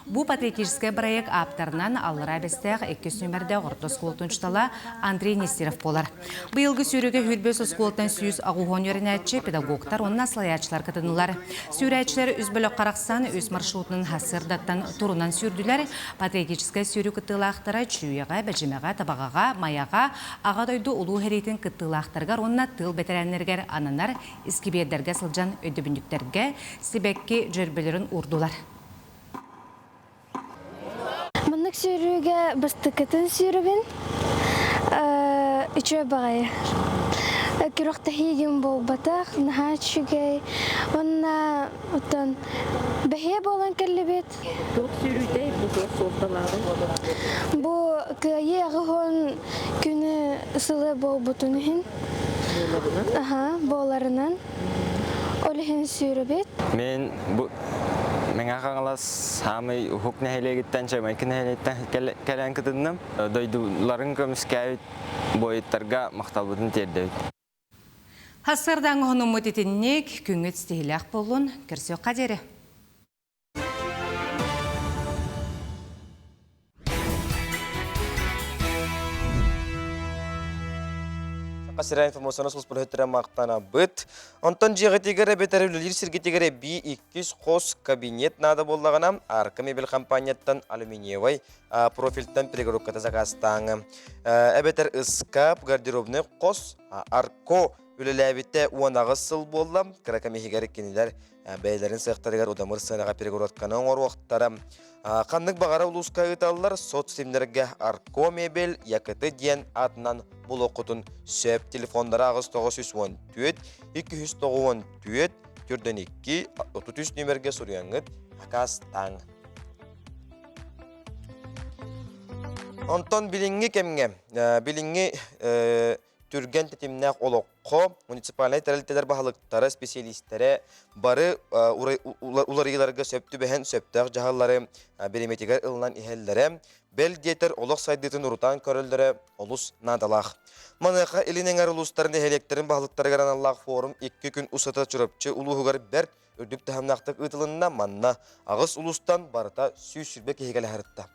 Бұ патриотический проект аптарынан алыра бәстәғ 2 нөмірді ғырты сколтын ұштала Андрей Нестеров болар. Бұйылғы сүйрүүге хүрбес осколтын сүйіз ағуғын өрнәчі педагогтар онына слаячылар кытынылар. Сүйрәчілер үзбілі қарақсан өз маршрутының хасырдаттан тұрынан сүйрділер. Патриотический сүйрүү кытылақтара чүйеға жемеға, табағаға, маяға, ағадойды ұлу хәретін кыттылақтарғар, онына тыл бетерәнлергер ананар, искебердерге сылжан өйдібіндіктерге себекке жүрбелерін ұрдылар. Мұнық сүйрүүге бастықытын сүйрүүбін, үші бағайы. Күріқті хейген бол батақ, наға чүгей, онына бәхе болан кәлі бет. Тоқ сүйрүүде бұл солталағы? Бұл күйе ағығын күні ұсылы бол бұтынығын. Боларынан. Олығын сүйрі бет. Мен Менга қаңылас самый хукне хелегиттен, чамайкын хелегиттен кәлән кытынным. Дойдуларын көміскәйт бойыттарға мақтабытын тердеуд. Хасырдан ғының мұтетіннек күңіт стейләқ болуын кірсе қадері. Қасыра информационы сұлыс бұл өттірі мақтана бұд. Онтан жиғытегері бетәрілілер сіргетегері B200 қос кабинет нады болдағына арқа мебел компанияттан алюминиевай профильттан перегородката заказтаңы. Әбетер ұскап гардеробны қос арко үліләбетті уанағы сыл болдым. Кракамехигері кенелер бәйлерін сықтарығар удамыр сынаға перегородканы оңыр уақыттары. Қанның бағара ұлысқа ұйталылар соцсемдерге арко мебел якыты ден атынан бұл оқытын сөп телефондары ағыз 914 294 42 33 нөмерге сұрияңыд ақастаң. Онтон біліңгі кемге, біліңгі түрген тетімнәқ олыққо муниципалай тәрілтелер бағалықтары специалисттері бары уларығыларға сөпті бәхен сөптәқ жағалары береметегер ылынан ихелдері бәл детер олық сайдытын ұрутан көрілдері олыс надалақ. Маныға елінен ұлыстарын әлектерін бағалықтары ғараналлақ форум 2 күн ұсата жүріпчі ұлығығар бәрт үрдік тәхімнақтық ұтылынна манна ағыз ұлыстан барыта сүйіз сүрбек егелі әрітті.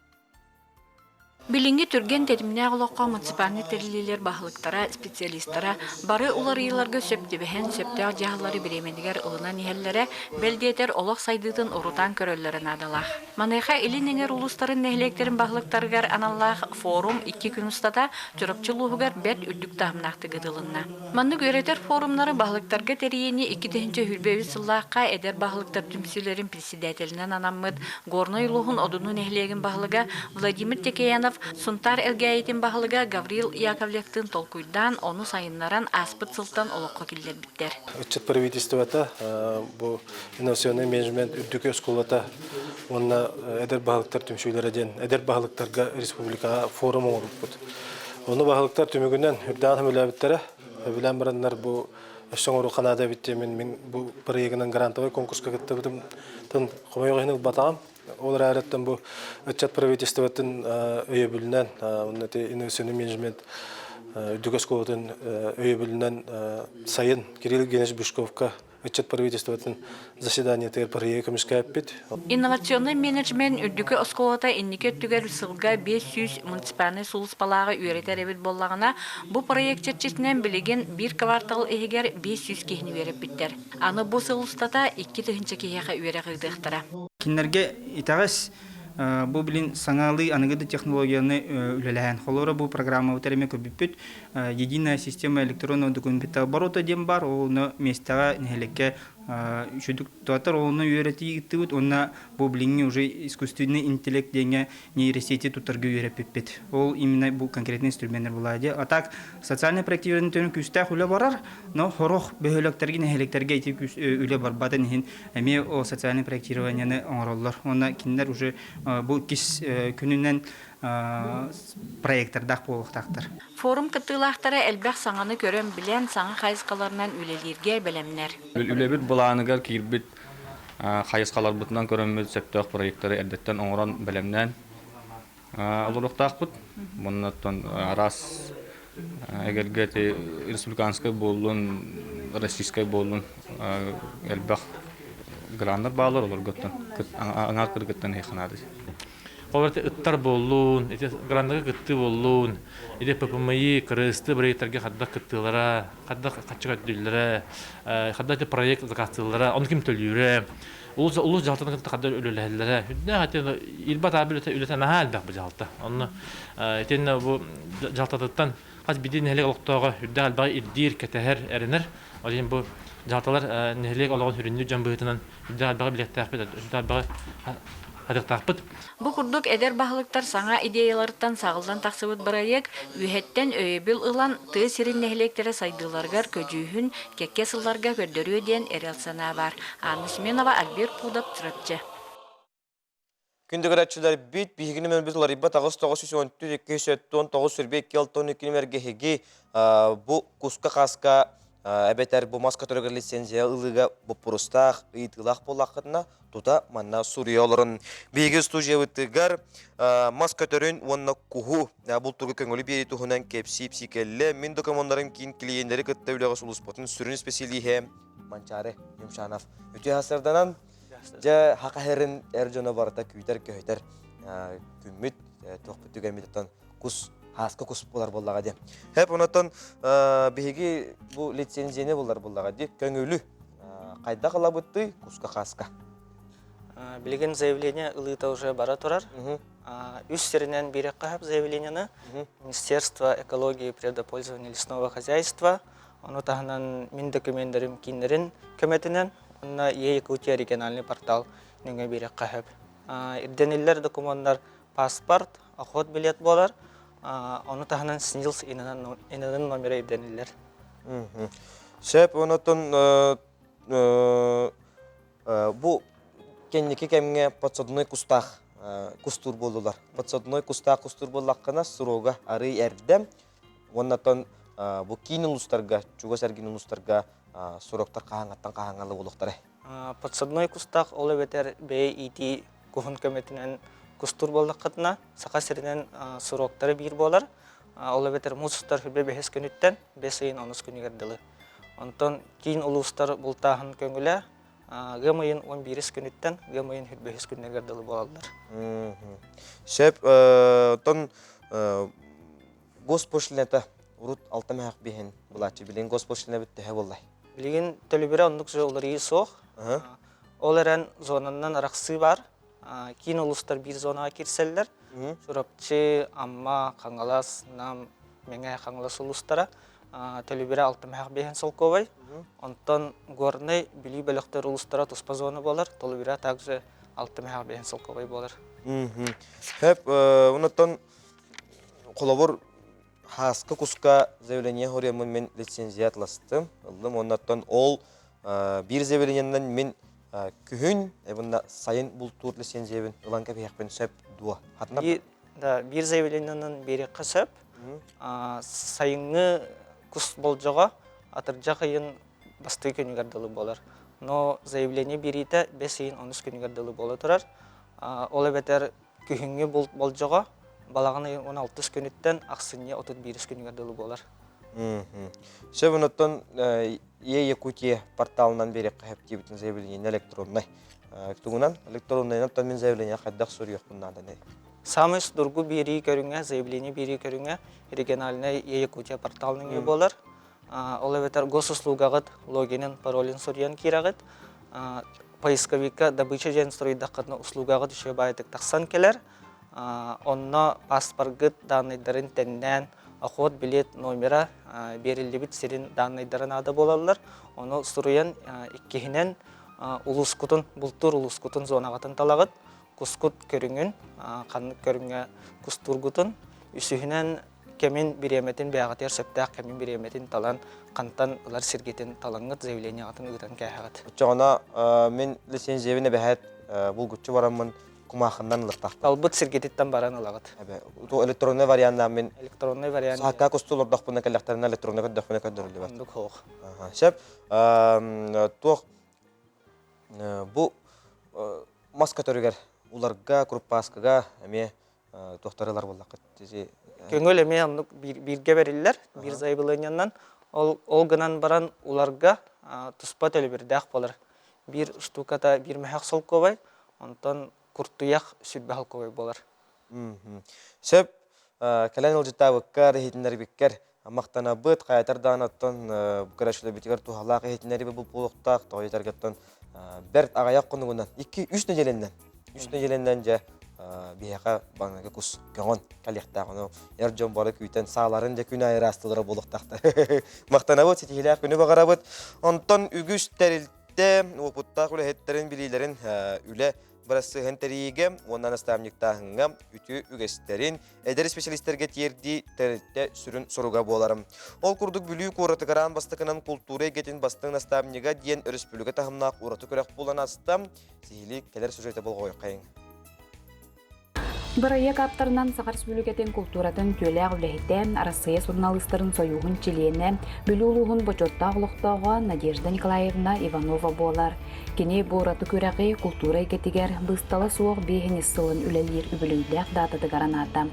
Билинги түрген тетимне оглокко муниципальный терилилер бахылыктара специалисттара бары уларыйларга сөптүбэхен сөптөк жаалары биремедигер ылынан ихеллере белдиетер олох сайдытын урутан көрөллөрүн адалах. Манайха илинеңер улустарын нехлектерин бахылыктарыгар аналлах форум 2 күн устата чурапчылуугар бет үддүк тахымнакты гыдылынна. Манны көретер форумнары бахылыктарга терийени 2-нче хүрбеби сыллаакка эдер бахылыктар түмсүлөрүн председателинен анаммыт горной лухун одунун эхлегин бахылыга Владимир Текеянов Сунтар элгәйтин бағылыға Гаврил Яковлевтің толкуйдан оны сайынларан аспыт сылтан олыққа келдер біттер. Отчет правительствата, бұл инновационный менеджмент үддік өсколата, онына әдер бағылықтар түмшілерден, әдер бағылықтарға республикаға форумы олып бұд. Оны бағылықтар түмігінен үрден хүміләбіттері, білән барандар бұл Өшсөн ұру қанада біттемен мен бұл проектінің грантовай конкурсқа кетті бұдым. Тын құмайғығының батағам. Олар әреттен бұл отчет правительстватын өйе білінен, инновационный менеджмент үдік өсколатын өйе білінен сайын Кирилл Генеш Бушковқа отчет правительстватын заседание тер проект көмішке әппет. Инновационный менеджмент үдікі осколата иннике түгер сылға 500 муниципальный сулыс балаға үйретер әбіт боллағына бұл проект черчесінен білеген бір квартал егер 500 кехіні веріп біттер. Аны бұл сылыстата 2-тігінші кехеға үйері қығдықтыра. Кинерге итағыз бұл білін саңалы анығыды технологияны үлеләйін. Холора бұл программа өтереме көбіппет. Единая система электронного документа оборота дем бар. Оны местаға нәлекке үшідік туатыр. Оны үйреті еттігіт. Оны бұл біліңі уже искусственный интеллект денге нейросети тұттырғы үйреппет. Ол именно бұл конкретный инструментер болады. А так, социальный проективерін төні күстәқ үлі барар. Но хорох бөхөлектерге нәлектерге етіп үлі бар. Батын ехін әме о социальный проектированияны оңыролар. Оны киндер уже бұл кис күнінен проекттардақ болуқтақтыр. Форум кыттылақтары әлбәқ саңаны көрен білен саңы қайысқаларынан үлелерге бәлемнер. Үлебет бұланығар кейірбет қайысқалар бұтынан көренмет сөптіқ проекттары әрдеттен оңыран бәлемнен олырықтақ бұд. Бұннаттан арас әгерге республиканскай болуын, российскай болуын әлбәқ грандар бағылар олар көттен, аңар кіргіттен ейқанады. Оларда ыттар болуын, грандыға кытты болуын, ППМИ кырысты проекттарге қадда кыттылара, қадда қатчыға дүллері, қадда проект қаттылара, оны кем төлүйірі, ұлы жалтаны қадда өлілерлері. Илбат абы өлетен аға әлбәқ бұл жалты. Оны бұл жалтадықтан қаз беден нәлік олықтауға үдді әлбәғі иддир кәтәхер әрінір. Олен бұл жалталар нәлік олығын хүрінді жан бұғытынан үдді әлбәғі білектәқпет, үдді әлбәғі Бұл күрдік әдер бағылықтар саңа идеяларыттан сағылдан тақсыбыт барайек, үйеттен өйебіл ұлан тұй сирин нәхілектері сайдыларғар көжүйін кекке сылларға көрдірі өден әрелсана бар. Анысменова Альбер Пудап тұрапчы. Күндігір әтшілер бейт, бейгіні мен біз ларибат ағыз 914-210-9-12-12 мәргехеге бұл құсқа қасқа Әбетер бу маскатөргөр лицензия ылыга бопурустах ыйтылах болақытына тута манна сурия оларын. Бейгі студия өттігер маскатөрін онна куху бұл тургы көңілі бері тухунан кепсип сикелі мен документарын кейін клиенттері кітті үліға сұлыспотын сүрін спесилиге Манчары Юмшанов. Өте асырданан жа хақахерін әржона барыта күйтер көйтер күмміт тоқпыт түгеметтен кус хаска кус болар боллаға де. Хеп онаттан беги бу лицензияны болар боллаға де. Көңілі қайда қала бұтты куска хаска. Билеген заявление ылыта уже бара турар. Үз серінен берек қағып заявленияны Министерство экологии и природопользования лесного хозяйства. Оны тағынан мен документтерім кейіндерін көметінен, онына Якутия региональный портал нүңе берек қағып. Ирденелер документтар паспорт, охот билет болар. Оны тағынан снилс инанын номері ирденелер. Шеп, онытын бұл кеннеке кәміңе подсадной кустах кустур болдылар. Подсадной кустах кустур боллаққына сұрога ары әрдем. Онытын бұл кейін ұлыстарға, чуға сәрген ұлыстарға сұрақтар қағаңалы болуқтары. Подсадной кустах олы бетер бей ити кухын көметінен кустур болдаққытына сақа сірінен сұрақтары бір болар. Олы бетер мұзыстар хүрбе бәхес күніттен 5 айын 10 күні керділі. Онтан кейін ұлыстар бұлтағын көңілі ғымайын 11 күніттен ғымайын хүрбе 5 күні керділі болалар. Шеп, госпошлинеті урут алтамақ бейін бұлачы білген госпошлине бітті хе болай. Білген төлібірі ондық жа олар ей соқ. Оларан зонаннан арақсы бар. Кейін ұлыстар бір зонаға керселдер. Шұрапчы, амма, қаңғалас, нам, меңе қаңғалас ұлыстара. Төлібірі алтамақ бейін сол көбай. Онтан горны білі бөліқтер ұлыстара тұспа зоны болар. Төлібірі тағжы алтамақ бейін сол көбай болар. Хеп, онаттан қолабыр хаска куска заявление хориямын мен лицензия атластым. Онаттан ол бір заявлениянан мен күхін, әбінна сайын бұл тур лицензиябін ұлан кәпейақпен сөп дуа. Бір заявлениянан бері қысып, сайынғы күс болжаға атыржа қайын басты көнігардылы болар. Но заявление берейті 5 айын 13 көнігардылы болы тұрар. Олы бәтер күхінгі болжаға балағаны 16 күніттен ақсынне 31 күнігардылы болар. Шебіноттан Якутия порталынан берек қағып дебітін заявление электронной. Күтігінен электронной наттан мен заявление қайдақ сөрі еқпіннады. Самыс дұргу бері көріңе, заявление бері көріңе региональный Якутия порталының болар. Олы бәтер госуслуғағыт логинен паролин сөрген керағыт. Поисковика добыча жен сұройдаққытны услуғағыт үші байытық тақсан келер. Онна паспорт данныйдарын тәннән, охот билет номера берілді біт серін данныйдарын ады болалар. Оны сұруян иккехінен ұлыскутын, бұлтыр ұлыскутын зонағатын талағыт, күскут көріңін, қанық көріңе күстургутын, үсігінен кәмен биреметін бәғатер сөптәқ кәмен биреметін талан, қантан ұлар сергетін талаңғыт заявление атын ұғытан кәғағыт. Жоғына мен лицензиявіне бәхәт бұл күтші барамын кумахындан лыртақ. Албыт сергететтен баран ұлағыт. Электронный вариантна мен электронный вариант. Саққа күстулар дақпына кәліқтеріне электронный көддіқпына көддірілі бар. Ондық хоқ. Шеп, тоқ бұл маска төрігер уларға, группаскаға әме тоқтарылар болақыт. Көңіл әме бірге берілілер, бір зайбылыняннан. Ол ғынан баран уларға тұспа төлі бір дәқ болар. Бір штуката бір мәхақ сол көбай, онтан күрттуяқ сүрбәл көбай болар. Шеп, кәлән ұлжыта бұққар, ехетіндер беккер, мақтана бұд, қаятардан аттан, бұқыра шүлі бітігер туғалақ ехетіндері бұл болуқтақ, тоғайтар кеттен бәрт ағаяқ қонуғынан, 2-3 неделенден жа бияқа бағынағы күс көңін кәліқтағыны, әржон бары күйтен сағаларын жа күн айыр астылары болуқтақты. Мақтана бұд, сетихілі күні бағара бұд, онтан үгіс тәрілді, опыттақ үлі хеттерін білейлерін үлі Burası henteriğe, ondan nastavniktahınga, ütü ügeslerin, eder spesialistlerge tiyerdi terette sürün soruga bolarım. Ol kurduk büyük uğratı karan bastıkınan kulturu egetin bastığın nastavniga diyen örüspülüge tahımnaq uğratı körek bulan astam, sihili keler süjete bol koyu kayın. Бырайя каптарынан Сахар Республикатын культуратын төләг үләхетен Россия журналистларын союғын чилиене бүлі бочотта ғылықтауға Надежда Николаевна Иванова болар. Кене бораты көрәғі культура екетігер бұсталы суық бейхені сылын үләлер үбілілдәк датыды гараната.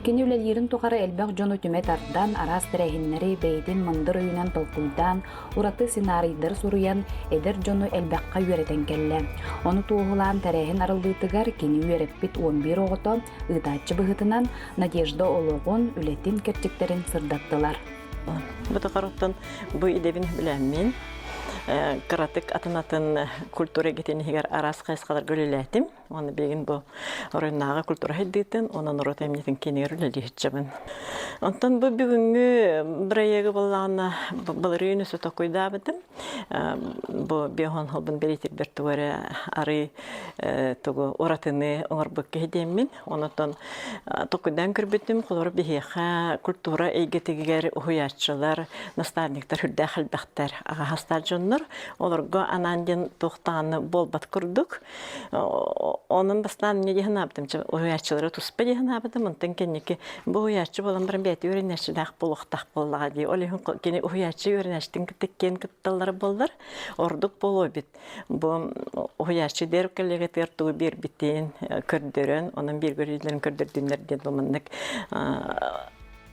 Кене үләлерін тұқары әлбәқ жон өтімет ардан арас тәрәхіннері бейден мындыр үйінен толқуйдан, ураты сценарийдыр сұруян әдір жону әлбәққа үйретен кәлі. Оны туғылан тәрәхін арылдытығар кене үйереппет 11 оғыто ыдачы бұғытынан Надежда олығын үлетін керчектерін сырдаттылар. Бұты қаруттан бұй идебін біләммен. Каратык атынатын культура кетенігер арас қайсқалар көлеләтім. Оны беген бұл орыннаға культура хеддейтін, оның ұрот әмнетін кенер үләлі хетчабын. Онтан бұл бүгінгі бір аяғы болағына бұлыр үйіні сөті қойда бітім. Бұл бейхон холбын белетер бір туары ары тұғы оратыны оңыр бұқы хедеммен. Онытан тоқыдан көрбітім, қолыр бейхе культура әйгетігер ұхуятшылар, наставниктар, хүрді қылбақтар, аға хастар жонлар. Оларға ананден тоқтағаны бол бат күрдік. Onun bastan ne diye yaptım? Uyarçıları tutup diye yaptım. Ondan kendiki bu uyarçı olan bir beyt öğrenişi daha buluğa diye. Öyle kendi uyarçı öğrenişten kendi kıtaları buldular. Orduk bulu bit. Bu uyarçı der kelleğe tertu bir bitin kürdürün. Onun bir görüntülerin kürdürdüğünler diye bulmandık.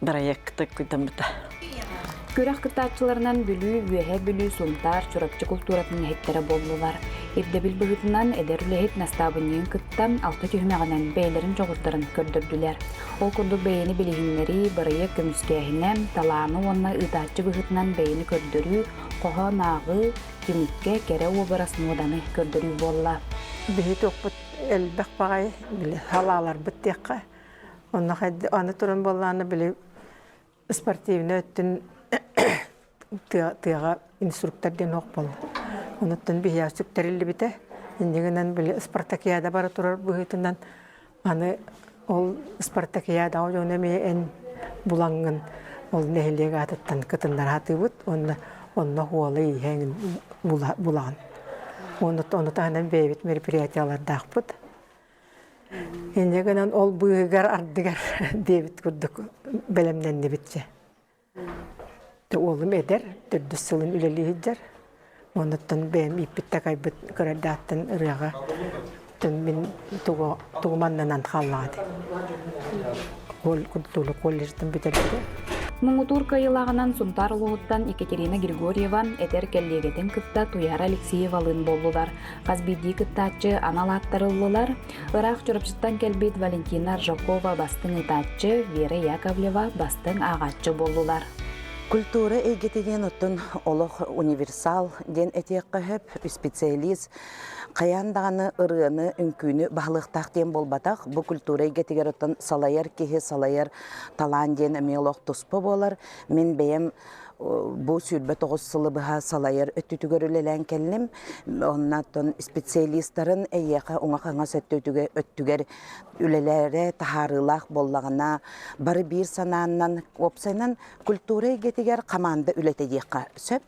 Barayakta kudamda. Көрәк кытаатчыларынан бүлүү, үйәһә бүлүү, сунтар, чурапчы культуратының хеттері болдылар. Эбдебил бұғытынан әдер үләхет настабынен кыттан алты түймәғанан бәйлерін жоғырдарын көрдірділер. Ол күрдік бәйені білігінлері бірайы көміскәхінен таланы онна ұтаатчы бұғытынан бәйені көрдірі, қоға нағы, кемікке кәрі обырасын оданы көрдірі болла. Бейт оқпыт әлбәқ бағай, халалар бұттеққа. Оны тұрын болланы білі спортивны өттін тыға инструкторден оқ болды. Онуттан бия сүктәрілі біті. Ендегінен білі Спартакиада бары тұрар бұғытынан аны ол Спартакиада оғын өме ән бұлаңын ол нәхілеге атыттан кытындар аты бұд. Онна хуалы еңін бұлағын. Оны тағынан бейбет мероприятияларда ақпыд. Ендегінен ол бұғығар ардығар дебет күрдік бәлемнен не бітсе. Олым әдер, түрді сылын үлелі хеджер. Оныттан бәйім иппітті қайбыт көрәддаттын ұрыға мен туғыманнан қалады. Ол күрділі коллеждің бітелді. Мұңғытур кайылағынан Сунтар ұлығыттан Екатерина Григорьева әтер кәллегетін кытта Туяр Алексеевалын болдылар. Қазбейді кыттачы аналаттарылылар. Ирақ жүріпшіттан кәлбейт Валентина Ржакова бастың итачы, Вера Яковлева бастың ағатчы болдылар. Культура эгетеген оттон олох универсал ден этекка хөп специалист каяндаганы ырыны үңкүнү баалыктак ден болбатак бу культура эгетеген оттон салаяр кеhe салаяр талан ден эмелох туспа болар мен бем bu sürbe 9 сылы быха салайыр өттүгөрүлелен келним. Оннаттан специалисттарын эйяка оңакаңа сөттүгө өттүгөр үлелере тахарылах боллагына бары бир санааннан опсайнан культура гетигер команда үлетедикка сөп.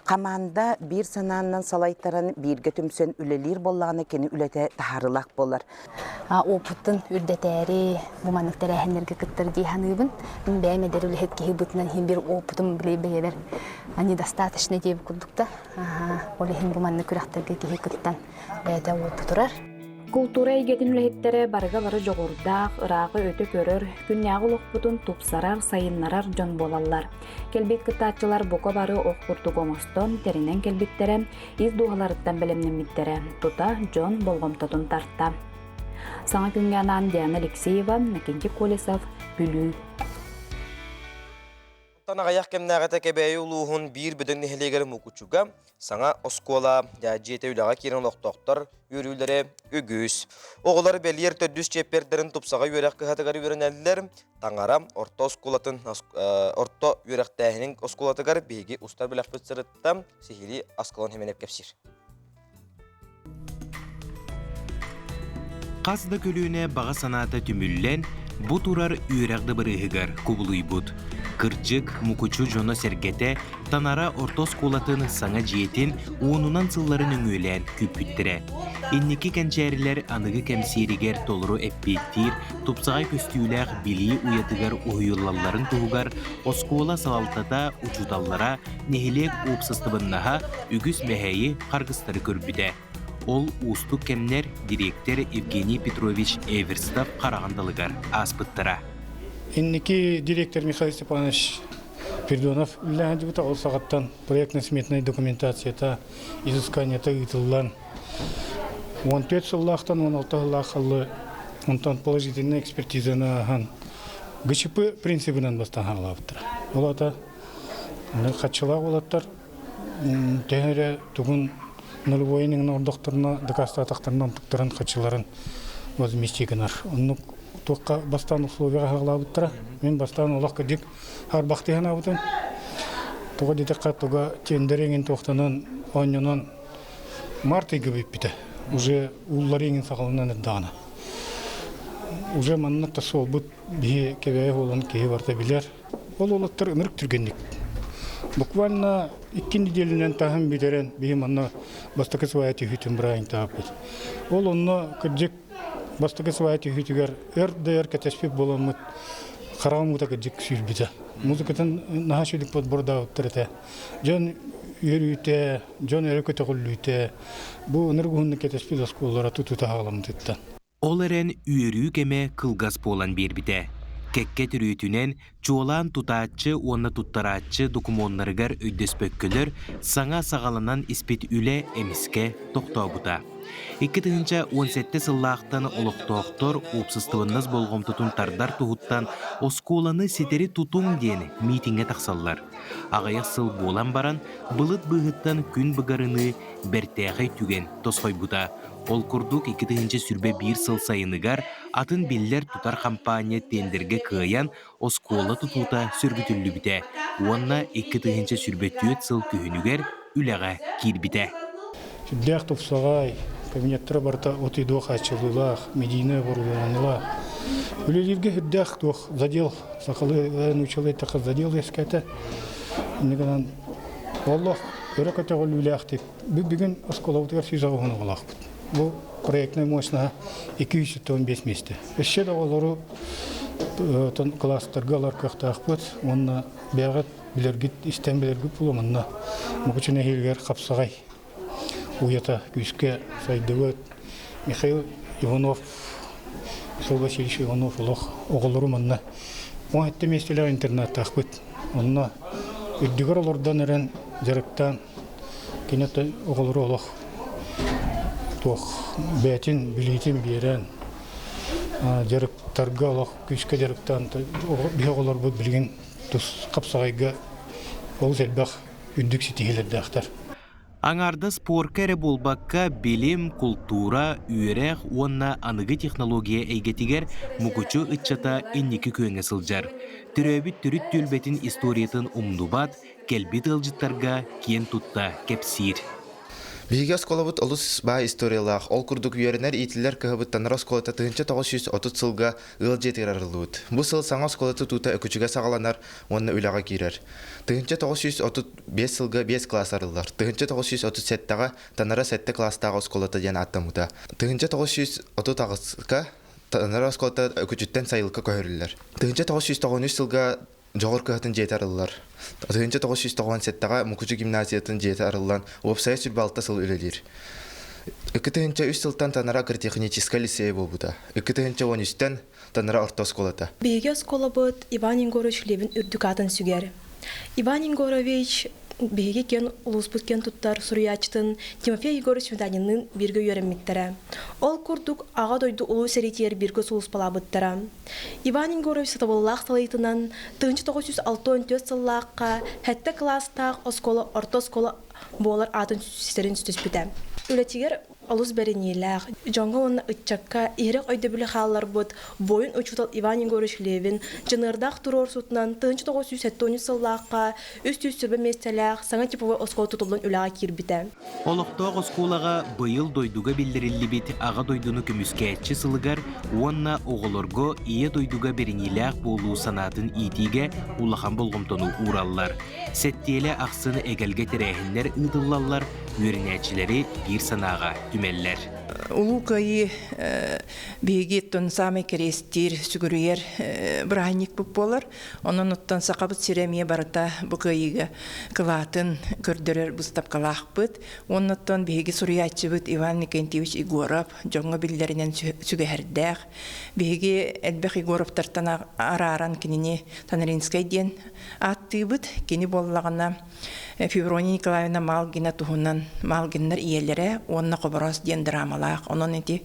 Команда бир санааннан салайттарын бирге түмсөн үлелер боллагына кени үлете тахарылах болар. Опыттын үрдетери бу маныктары ханерге кыттыр диханыбын. Мен бәмедер үлет ки бутнан хим бир опытым биле они достаточно деп курдукта. Олехин буманны күрәхтерге ки кыттан бәдә опытырар. Культура эгетин үлехеттері барыга бары жоғырдақ, ырағы өті көрір, күнняғы лоқпутун тупсарар, сайыннарар жон болалар. Келбет кытаатчылар бұқа бары оқпурту гомостон, теринен келбеттерен, из дуғаларыттан білемнемиттері, тута жон болғымтотун тартта. Саңа күнгенан Диана Алексеева, Накенти Колесов, Бүлүү. Танагаяк кемнагата кебею улуһун бир бүдүн нехлегер мукучуга саңа оскола жете үлага кирен локтоктор үрүлдөрө үгүс. Оголор белер төдүс чеппердерин тупсага үрәк кыһатыгар үрәнәлләр таңара орто осколатын орто үрәктәһинең осколатыгар беги устар беләк пүтсәрәттә сихири аскалан хеменеп кепсир. Қазда көлүүне баға санаты түмүллен Бу турар үйрәгді бірігігер кубулуй бұд. Кырчык, мукучу жоно сергете, танара ортос колатын саңа жиетін уонунан сылларын өңөйлән күппіттірі. Инники кәнчәрілер анығы кәмсерігер толыру әппеттір, топсағай көстүйләғ били уятыгар уйыллаларын туғығар, оскола салалтата учуталлара нехилек опсыстыбыннаға үгіс мәхәйі қарғыстары көрбіді. Ол устук кемнер директор Евгений Петрович Эверстов қарағандалығар аспыттыра. Инники директор Михаил Степанович Пердонов үлләңді ол сағаттан проектно-сметная документацията изысканията ұйтылылан 14 сыллақтан 16 сыллақылы онтан положительная экспертизаны аған ГЧП принципінен бастан ғалабыттыр. Олата қатшылақ олаттар тәңірі түгін нулевойының ордоқтарына декастатақтарынан тұқтырын қатшыларын өзіместегінар. Оны тоққа бастан условияға ғалабыттыра. Мен бастан олақ кәдік арбақтыған абытын. Тоға детеққа тоға тендереңін тоқтанын ойнынан марты көбіп біті. Уже уллареңін сақалынан әддағына. Уже маннатта сол бұд бейе кәбәйі олан кейі барта білер. Ол олаттар ынырық түргенлік. Буквально 2 неделінен тағын бейдерен бейі манна бастықы свайты хүйтін бірайын тағып бейді. Ол онына кәдік бастығы свайты хүйтігер әрді кәтеспек боламыд қарауымыда кәдік сүйілбейді. Музыкатын наға шөлік бұд бұрда өттірді. Жон үйрүйті, жон әрі көті құллүйті. Бұл нұрғынны кәтеспек осколлара тұтута ағаламыдыттан. Ол әрен үйрүй кеме қылғас болан бербіді. Кәкке түрүйтінен чуолан тутаатчы, онна туттараатчы докумонларыгар өйдөспөккөлөр саңа сағаланан испет үле эмиске тоқтаубыта. 2017 сыллаақтан олықтоқтор опсыстыбынныз болғым тұтын тардар тұғыттан осколаны сетері тұтың ден митинге тақсаллар. Ағаяқ сыл болан баран бұлыт бұғыттан күн бұғарыны бәртәғай түген тосқой бұта. Ол күрдік 2-ші сүрбе 1 сыл сайыныгар атын биллер тұтар компания тендерге кыян осколы тұтута сүргітілі біте. Онна 2-ші сүрбе 4 сыл күйінігер үліға кирбіте. Сүрдәқ тұпсағай, кабинеттері барта отыдуақ ачылылақ, медийне бұрыланылақ. Үлелерге хүрдәқ тұқ задел, сақалы учалы тақы задел ескәті. Негенен, Аллах, өрі көтеғыл үліғ деп, бүгін осколауытығар сүйзағығыны олақ бұд. Бұл проектный мощна 215 месте. Еще доғалары класстарға ларқақтақ бұд, онына бәғат білергіт, істен білергіт бұл омынна. Мұғычына елгер қапсағай. Уята күшке сайдығыт. Михаил Иванов, Михаил Васильевич Иванов олық оғылыры мұнна. Он әтті местелер интернаттақ бұд. Онына үрдігір олардан әрін жарықтан кенетті оғылыры олық. Бәтін, білейтін берен, жарықтарға олақ, күшке жарықтан біғолар бұл білген қапсағайға ол зәлбәқ үндік сетігелерді ақтар. Аңарды споркәрі болбаққа білім, культура, үйерек, онна анығы технология әйгетігер мұғычу үтчата иннекі көңі сылжар. Түрөбіт түріт түлбетін историятын умдубат, кәлбет ылжыттарға кен тұтта кәпсир. Биге осколабыт олус ба историялах, ол күрдік үйерінер итілер кығыбыт таныр осколата 1930 сылға ыл жетер арылуыд. Бұл сыл саңа осколаты тута өкүчіге сағаланар, онны үліға кейрер. 1935 сылға 5 класс арылар. 1937-таға таныра 7 класстағы осколата ден аттамыда. 1930-тағысқа таныра осколата өкүчіттен сайылыққа көйірілер. 1993 сылға жоғыр кығатын жеті арылар. 1997-таға Мукучу гимназиятын жеті арылан опсайы сүрбалта сыл үлелер. 2003 сылтан танара агротехнический лицей болбуда. 2013-тен танара орта осколата. Биге оскола быт Иван Егорович Левин үрдүкатын сүгер. Иван Егорович биге кен улуспут кен туттар суруячтын Тимофей Егорович Сметанинын бирге үйренмиттері. Ол курдук аға дойду улу серетер бирге сулуспалабыттары. Иван Егорович сатабыллақ салайтынан 1964 сыллаққа хәтті класстақ оскола, орта оскола болар атын сүстерін сүтіспіті. Үлетігер Олус беренилах, jonga он ытчакка ирек ойда биле халлар бут, бойын учутал Иван Егорович Левин, жынырдах турор сутнан 1970 сыллаққа, үст-үст сүрбе местелях, саңа типовой оскол тутулун үлаға кирбите. Олықтоқ осколаға бұйыл дойдуға білдірілі бет аға дойдуны көміскәтші сылығар, онна оғылырго ие дойдуға беренилақ болу санатын итиге улахан болғымтону ураллар. Сәттелі ақсыны әгелге тәрәхінлер ұдыллалар, өрінәтшілері бір санаға түмеллер. Улу кайы бейгеттон саме керестер сүгірер бұрайник бұп болар. Onun ұттан сақабыт серемие барыта бұ кайыға кылатын көрдірер бұстап қалақ бұд. Onun ұттан бейге сұриятчы бұд Иван Никентьевич Егоров жоңғы білдерінен сүгәрдәқ. Бейге әлбәқ Егоровтартан араран кеніне Танаринскай ден атты бұд. Кені боллағына Феврония Николаевна Малгина туһунан Малгиннар иелере онна қоборос ден драмалақ. Онон эти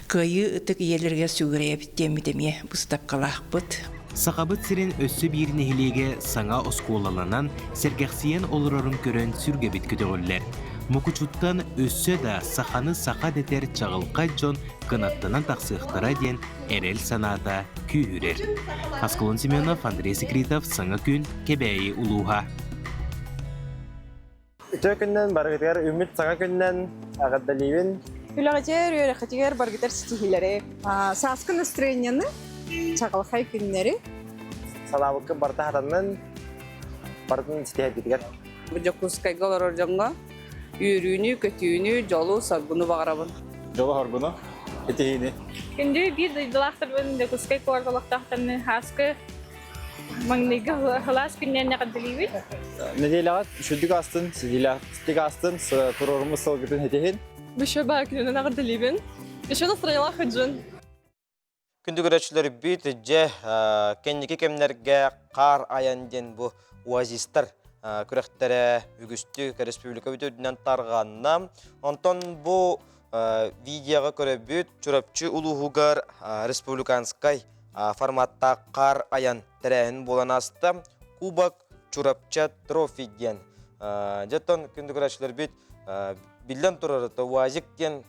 кайы ытык иелерге сүгіреп темі-теме бұстап қалақ бұд. Сақабыт сирен өссі бір нехилеге саңа осколаланан сергәқсиен олырарын көрін сүргебет көтіғілер. Мукучуттан өссі да сақаны сақа детер чағылқа жон қынаттынан тақсықтара ден әрел санада күйірер. Асколон Семенов, Андрей Секретов, Саңа күн, Кебәйі Улуға. Үтө күннен баргытыгар үміт саңа күннен ағаддаливин. Үлағатер үйрәқатигер баргытар стихилері. Саскы настроенияны чағылқай күннері. Салавықы барта хатаннан бартын стихилетігер. Жокускай голорор жоңға үйрүүнү, көтүүнү, жолу, саргуну бағарабын. Жолу харгуну, етігіні. Күнді бір дылақтырбын, жокускай куардалақтақтарны хаскы маңнайғы хылас күннен нәқаддаливит. Неделағат үшүдік астын, сиділік астын, тұрорымыз сылғытын етігін. Бүші ба күннен нәқаддаливин. Бүші настрояла хүджін. Күнді көрәтшілер бейт же кеннекі кемнерге қар аянден бұ уазистар күрәқтері үгісті республика өтедінен тарғанна. Онтон бұ видеоға көрі бейт чүрәпчі ұлығығар республиканскай форматта қар аян тәрәхін болан асты Кубок чүрәпчі трофиден. Жеттон күнді көрәтшілер бейт білден тұрыр уазиктен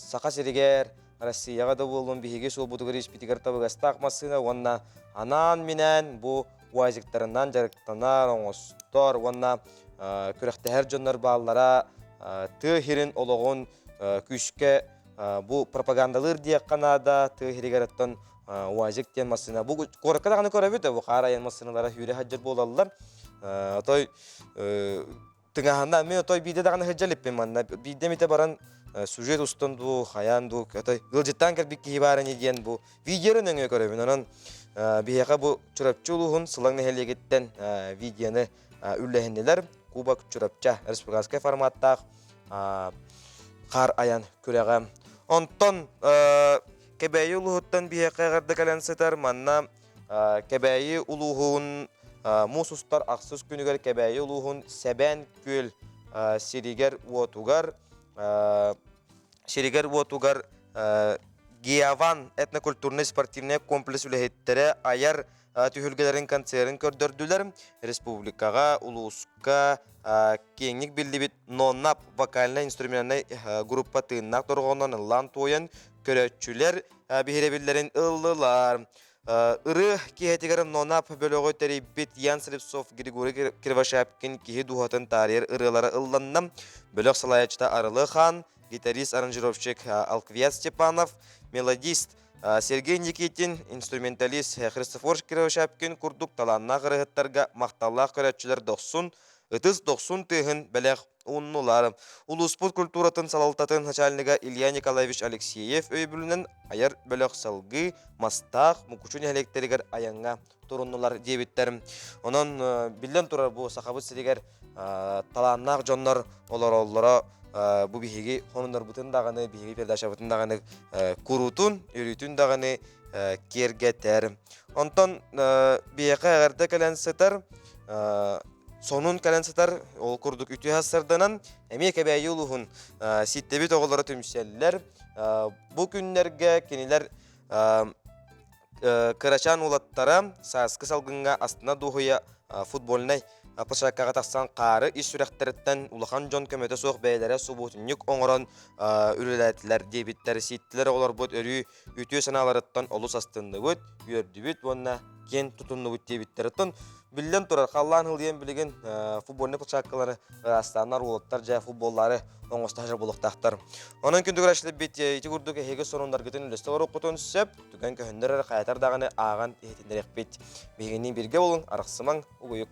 сақа серігер Россияға да болуын бейге сол бұдығыр еспетігер табығастақ масына, онна анан менен бұ уазиктарынан жарықтанар, оңыстар, онна күрәқті әр жонлар баллара тұхерін олығын күшке бұ пропагандалыр дия қанада тұхерігер аттан уазиктен масына. Бұ қорыққа дағаны көрәбеді, бұ қарайын масыналара үйрі хаджар болалылар. Той тыңағанда мен той бейде дағаны хаджалеппен манна, бейде мете баран сюжет устанду, хаянду, ылжыттан кәрбік кейбарын еден бұл видеоны өңе көребін. Онын бейеға бұл чүрәпчілуғын сылаңны әлегеттен видеоны үлләхінделер. Кубок чүрәпча республиканскай форматтақ қар аян көрәға. Онтон кәбәйі ұлығыттан бейеға ғарды кәләнсетер. Манна кәбәйі ұлығын мұсустар ақсыз күнігер кәбәйі ұлығын сәбән көл серігер уатугар Шеригер Вотугар Гияван этнокультурный спортивный комплекс үләһеттері аяр түйілгелерін концерін көрдірділер. Республикаға, Улуска, кеңік білдібіт нонап вокальный инструментный группа тыыннақ тұрғынан ұлан тойын көрәтчілер бейребілдерін ұлылар. Иры кихетигер нонап бөлөгө терибит Ян Срепсов Григорий Кривошапкин кихи духатын тарьер ырылары ылланнам. Бөлөк салаячта Арылы хан, гитарист, аранжировщик Алквият Степанов, мелодист Сергей Никитин, инструменталист Христофор Кривошапкин курдук таланна гырыгыттарга макталлах көрөтчүлөр 90 тыгын белек уннулар. Улуспут культуратын салалтатын начальника Илья Николаевич Алексеев өйбүлүнен аяр бөлөк салгы, мастах, мукучун электеригер аянга туруннулар дебиттер. Онон билден турар бу сахабыт сиригер таланнак жоннор олороллора бу бихиги хонундар бутун даганы, бихиги пердаша бутун даганы курутун, үрүтүн даганы кергетер. Онтон бияка агарда каленсетер сонун каленсетер ол курдук үтү хасырданан эми кебәйи улуһун ситтеби тоголлары түмселлер. Бу күннерге кенилер кырачан улаттара саскы салгынга астына духуя футбольный площадкага тахсан қары ис сүрәхтереттен улахан жон көмөтө соқ бәйләре субутунюк оңорон үреләтләр дебиттер ситтилер олар бут өрү үтү саналарыттан олус астынды бут үрдүбүт вонна кен тутунну бут дебиттерден биллен турар халлан хылден билген футбольный площадкалары астанар улуттар жа футболлары оңостажа булуктактар. Онан күндүгүрәшле бит ити гурдук хеге сорондар гытын лестор окутун сөп түгән көһөннәр хаятар даганы аган этендерек бит. Бегенин бирге болун арыксымаң угуюк.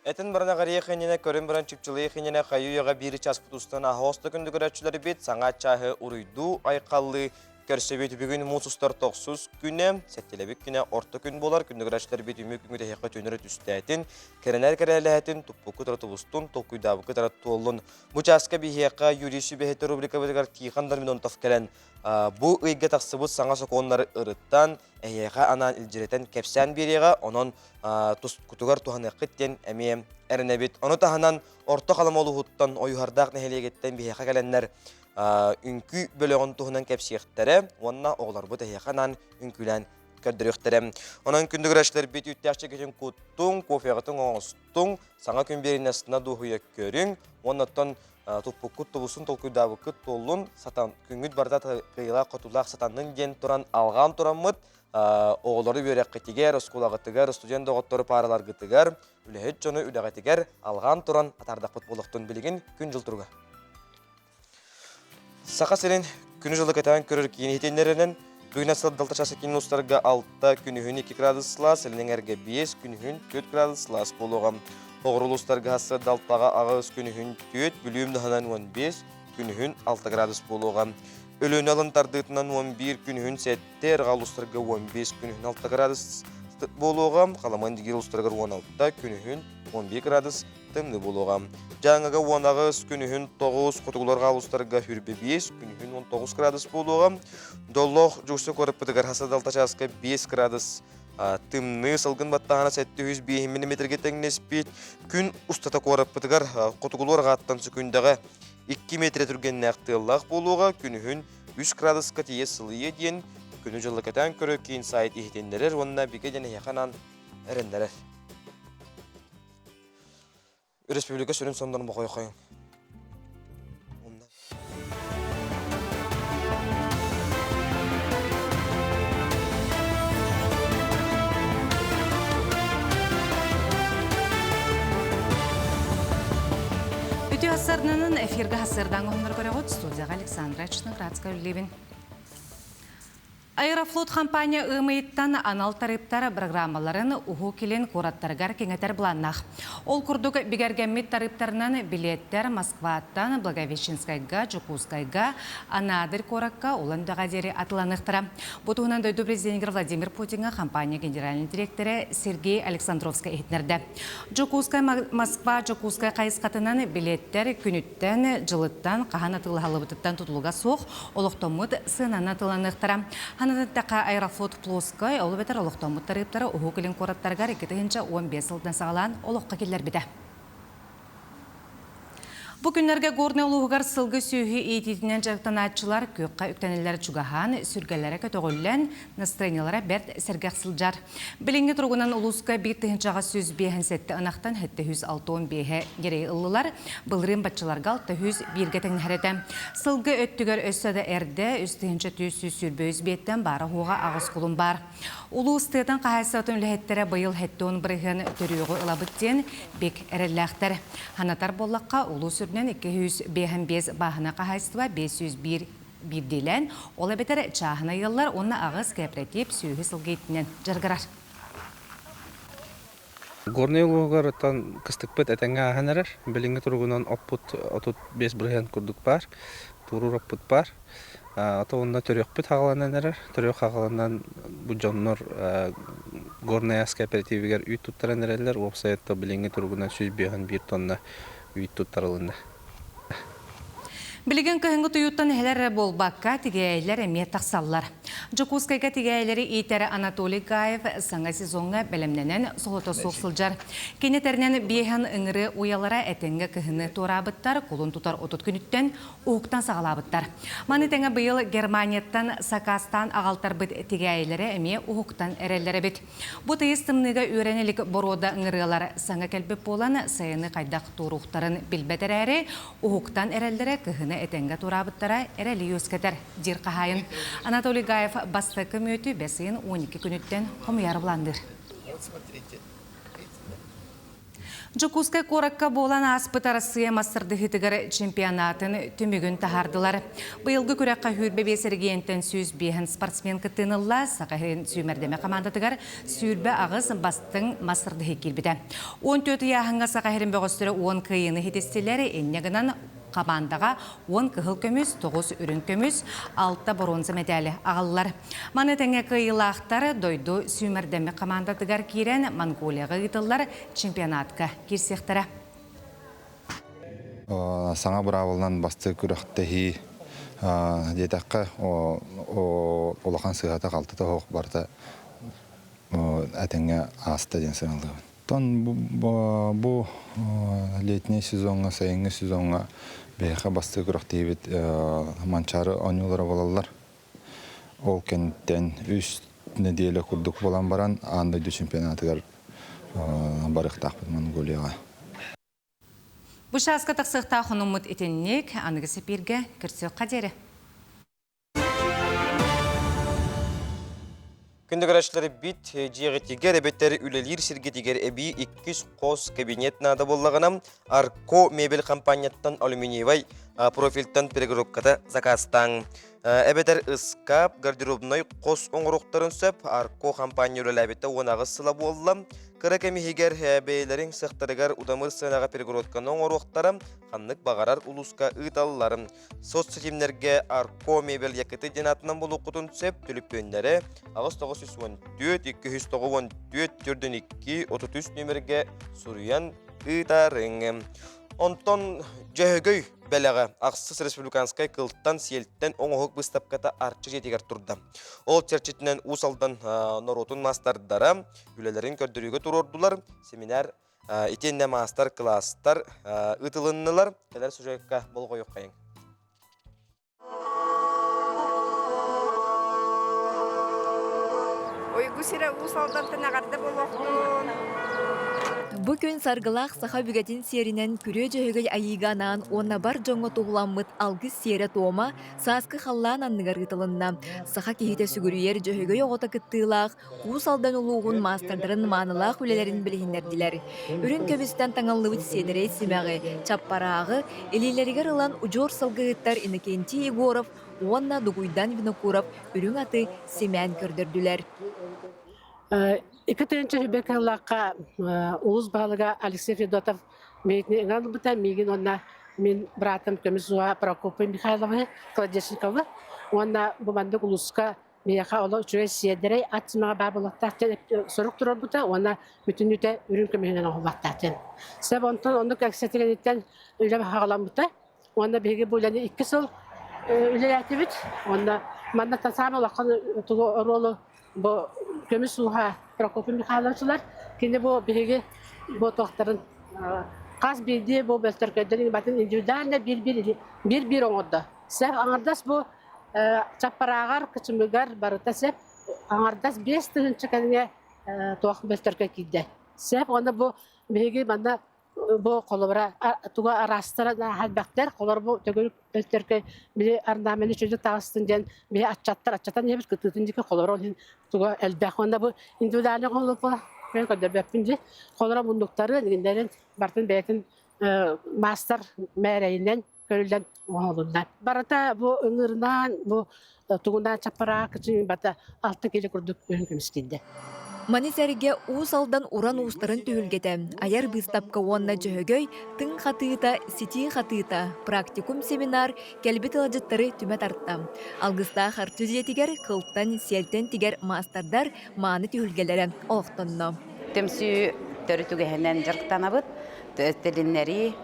Этен барына гария хенене көрөн баран чипчылы хенене хаюяга бир час путустан ахосты күндүгүрәчләре бит саңа чаһы уруйду айкаллы көрсөбөт бүгүн мусустар токсуз күнө сеттелебик күнө орто күн болар күндүгүрәчләре бит үмүк күнгө тәхәккә төнөрө түстәтин керенер кереләтин туппуку тратубустун токуйдабыкы таратуулун мучаска бихәкка юриси бехете рубрика бетгәр тихандар минонтов келен бу ыйга таксыбыз саңа соконнары ырыттан әйәгә анан илҗиретен кепсән бирега онон кутугар туханы кыттен әме эрнебит оны таһанан орто каламолуһуттан ойһардак нәһелегеттен бихәкка келеннәр үнкү бөлөгөн туһунан кепсиехтере онна оглар бу тәһәкәнан үнкүлән көрдөрөхтере онан күндүгүрәчләр бит үттәчә кетен куттун кофегатын оңостун саңа күн беринәсенә духуя көрүң оннан туппукут тубусын толкуйдабыкы толлун сатан күнгүт барда кыйла котулак сатанның ден туран алган турамыт оголору берек кетигер оскулагытыгар студент доготтору паралар гытыгар үлехет жону үлегетигер алган туран атардак футболуктун билигин күн жылтурга сака сенин күнү жылы кетен көрөр кийин хетенлеринен бүгүн асыл далтачасы кинустарга 6 күнүһүн 2 градус слас элнеңерге 5 күнүһүн 4 градус слас болгам Оғырулустарға асы далтаға ағыз күнүхін 4, бүлім дағынан 15, күнүхін 6 градус болуға. Өлін алын тардытынан 11, күнүхін 7, ғалустарға 15, күнүхін 6 градус болуға. Қаламан дегер ұлыстарға 16, күнүхін 11 градус тымны болуға. Жаңыға 10 күнүхін 9, құтығыларға ұлыстарға 5, күнүхін 19 градус болуға. Доллоқ жүксі көріп бұдығар асы далтачасқа 5 градус тымны салгын баттағана 705 мм теңнеспет күн устата корап бытыгар котугулар гаттан сүкүндөгө 2 метр түрген нактыллак болууга күнүхүн 3 градуска тиес сылые ден күнү жылы кетен көрө кийин сайт ихтендерер онна биге жана яканан эрендерер республика сүрүн сондан бокой койын Үтü hasarının efirge hasardan onları görüyoruz. Студияға Александра Чноградская үллебін. Аэрофлот компания ымыйттан анал тарыптары программаларын уху келен кораттаргар кеңетер бланнах. Ол күрдік бігергеммет тарыптарынан билеттер Москваттан Благовещенскайга, Жукускайга, Анадыр коракка оландаға дері атыланықтыра. Бұтығынан дөйді президент Владимир Путинға компания генеральный директоры Сергей Александровскай етнерді. Жукускай Москва, Жукускай қайысқатынан билеттер күніттен, жылыттан, қаған атылы халыбытыттан тұтылуға соқ, олықтомыд сынан атыланықтыра. Анадаттақа Аэрофлот Плоскай, олы бетер олықтомыд тарыптары ұху келін кораттарға 2015 жылдан сағалан олыққа келер біді. Бүгінлерге горны ұлығығар сылғы сүйі ететінен жарықтанатчылар көкқа үктенелер чугахан, сүргелері көтіғілін, настроениялары бәрт сәргәқ сылжар. Білінгі тұрғынан ұлысқа бір тұхыншаға сөз бейхін сәтті анақтан 715 ерей ұлылар бұлырын батчыларға 601 тәңін әреді. Сылғы өттігер өсседі әрді, үстігінші түйсіз сүрбөз беттен бары хуға ағыз құлын бар. Улы ұстыдан қағайсатын үліхеттері бұйыл хәттіон бірігін түріғі ұлабыттен бек әрелләқтір. Ханатар боллаққа улы сүрінен 205 бағына қағайсытыва 501 бірделен, ола бетер чағына еллар оны ағыз кооператив сүйі сылғейтінен жарғарар. Горный ұлығарыттан кыстықпыт әтәңі ағанарар, біліңгі тұрғынан оппыт 35 бірген күрдік бар, тұрур оппыт бар. Ата онда төрөкпүт хагалананар, төрөк хагаланан бу жоннор горный ас кооперативигер үй туттаранарлар, вебсайтта билинге тургунан 101 тонна үй туттарылында. Билеген кыһыңгы туйуттан эхелер болбакка тигәйләр эме тақсаллар. Жокускайга тигәйләре ийтәре Анатолий Гаев саңа сезонга белемненен солото соқсылжар. Кенетернен бейхан ыңыры уялара әтенге кыһыны турабыттар, кулун тутар отут күніттен уықтан сағалабыттар. Маны тәңі быйыл Германияттан Сакастан ағалтар бит тигәйләре эме уықтан әрелләре бит. Бұ тыйыстымныға үйренелік борода ыңырылар саңа кәлбіп болан сайыны қайдақ туруқтарын білбәтер әрі уықтан әрелләре кыһыны этенге турабыттара эрели өскетер дир кахайын. Анатолий Гаев басты көмөтү бесин 12 күнүттен хомуяр буландыр. Жокускай коракка болан аспыта Россия мастырдыхытыгар чемпионатын түмігін тахардылар. Быйылгы күрәкка хүрбе бесергейінтен сүйіз бейхін спортсмен кытынылла сақахын сүймердеме командатыгар сүйірбе ағыз бастың мастырдыхы келбіді. 14 яғынға сақахырын бөғістірі 10 кыйыны хетестелері еннегінен командаға 10 кыхыл көміз, 9 үрін көміз, 6 бронза медалі ағалылар. Маны тәңе кыйылақтары дойду сүймердеме командатыгар кейрен Монголияға ғытылар чемпионатқа кирсектері. Саңа бұравылынан басты күріқтіхи детаққа олақан сығата қалтыта хоқ барда әтіңе асты ден сыңылды. Бұл летний сезонға, сайынғы сезонға бейқа басты күріқтіхи бет манчары оңылары болалар. Ол кенттен 3 неделя күрдік болан баран андайды чемпионатығар барықтақ бұд Монголияға. Бұша асқа тақсықта құнымыт етеннек, анығысы берге күрсі қадері. Күндігірәшілері бит жиғы тегер әбеттері үлелер сірге тегер әбі 200 қос кабинет нады болғанам Арко мебель компанияттан алюминиевай профильтан перегрупката заказтан. Әбеттер ұскап гардеробной қос оңырықтарын сөп Арко компания үлел әбетті онағы сыла болылам. Кыры кәмихегер әбейлерін сықтарығар удамыр сынаға перегрупканы оңырықтарым қанлық бағарар улуска ұйталыларым. Соцсетимлерге Арко мебель якыты денатынан болу құтын сөп түліп өндері ағыз 914-294 32 нөмірге сұруян ұйтарың. Онтон жөйгөй бәліға Ақсыз Республиканскай кылттан селттен оңығық бұстапқата арчы жетегер тұрды. Ол терчетінен ұсалдан норотын мастардара үлелерін көрдірігі тұрордылар. Семинар итенне мастар класстар ұтылыннылар. Кәлер сұжайыққа бол қойық қайын. Ойгу сире ұсалдан тынағарды болуқтың. Бүгін сарғылақ саха бүгетін серінен күре жөйгөй айыганан онна бар жоңы туғыламмыт алгыз сере тома саскы халлан анныгар гытылынна. Саха кейте сүгүрүйер жөйгөй оғыта кыттылақ, қуыс алдан ұлуғын мастардарын манылақ үлелерін білгендерділер. Үрін көбістен таңаллыбыт седірей симәғі, чаппарағы, елейлерігер ылан ұжор салғыттар Иннокентий Егоров, онна Дугуйдан Винокуров үрін аты Семен көрдірділер. Екатеринче Бекалака улус балыга Алексей Федотов мейтне эңал бута мигин онна мен братым Комиссуа Прокопий Михайлова Кладешникова онна бумандык улуска мияка ола үчүрө седерей атсымага бабылыктартен сорук турар бута онна бүтүнүтө үрүн көмөгүнөн оголаттартен. Себеп онтон ондук аксетигенеттен үйлөп хагалам бута онна беги бойланы 2 жыл үйлөтүбүт онна манда тасамы лакан ролу бу Комиссуа Прокопий Михайловичлар кине бу биги бу токтарын каз биди бу бөлтөркөдөрүн батын индивидуально бир оңодо. Сеп аңардас бу чаппарагар кычымыгар барыта сеп аңардас 5 тыгынчы кене тох бөлтөркө кийди. Сеп анда бу биги манда бу колобра туга арастыра халбактар колор бу төгөр бөлтөркө били арнамени чөжө тагыстын ден би ачаттан небит кытытын дике колор туга элбек анда бу индивидуально колоп мен көдөбөппүнди колора мундуктары дегендерин бартын бетин мастер мэрейинен көрүлдөн оолундан барата бу ыңырынан бу тугундан чаппара кычын бата 6 келе курдук өңкүмүскинде. Манисерге уусалдан уран уустарын түйілгеті. Аяр быстапка онна жөгөй, тың хатыыта, сити хатыыта, практикум семинар, кәлбет ыладжыттары түмет артта. Алгыста хартүзие тигер, кылттан селтен тигер мастардар маны түйілгелері оқтынны. Темсі өттөрү түгәһенен жырктанабыт. Телиннери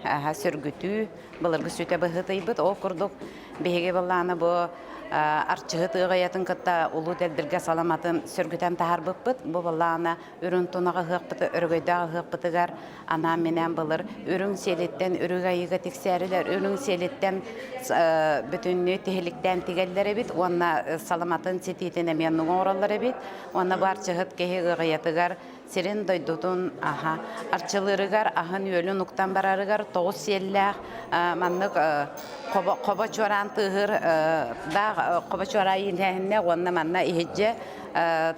сөргүтүү былыргы сүтө быһытыйбыт. Ол курдук беге балланы бу арчыгы тыгаятын кытта улу телдирге саламатын сөргүтен тахарбыппыт. Бу балланы үрүн тунага хыппыты, өргөйдөгө хыппытыгар ана менен былыр үрүн селеттен үрүгайыга тексерилер, үрүн селеттен бүтүннү техиликтен тигеллер бит. Онна саламатын сетитине мен ораллар бит. Онна барчыгыт кеге гыятыгар Сирен дойдутун арчылырыгар ахын өлүн уктан барарыгар тоғыз селлях маннык коба чоран тыгыр да коба чора илһәһенне онна манна ихже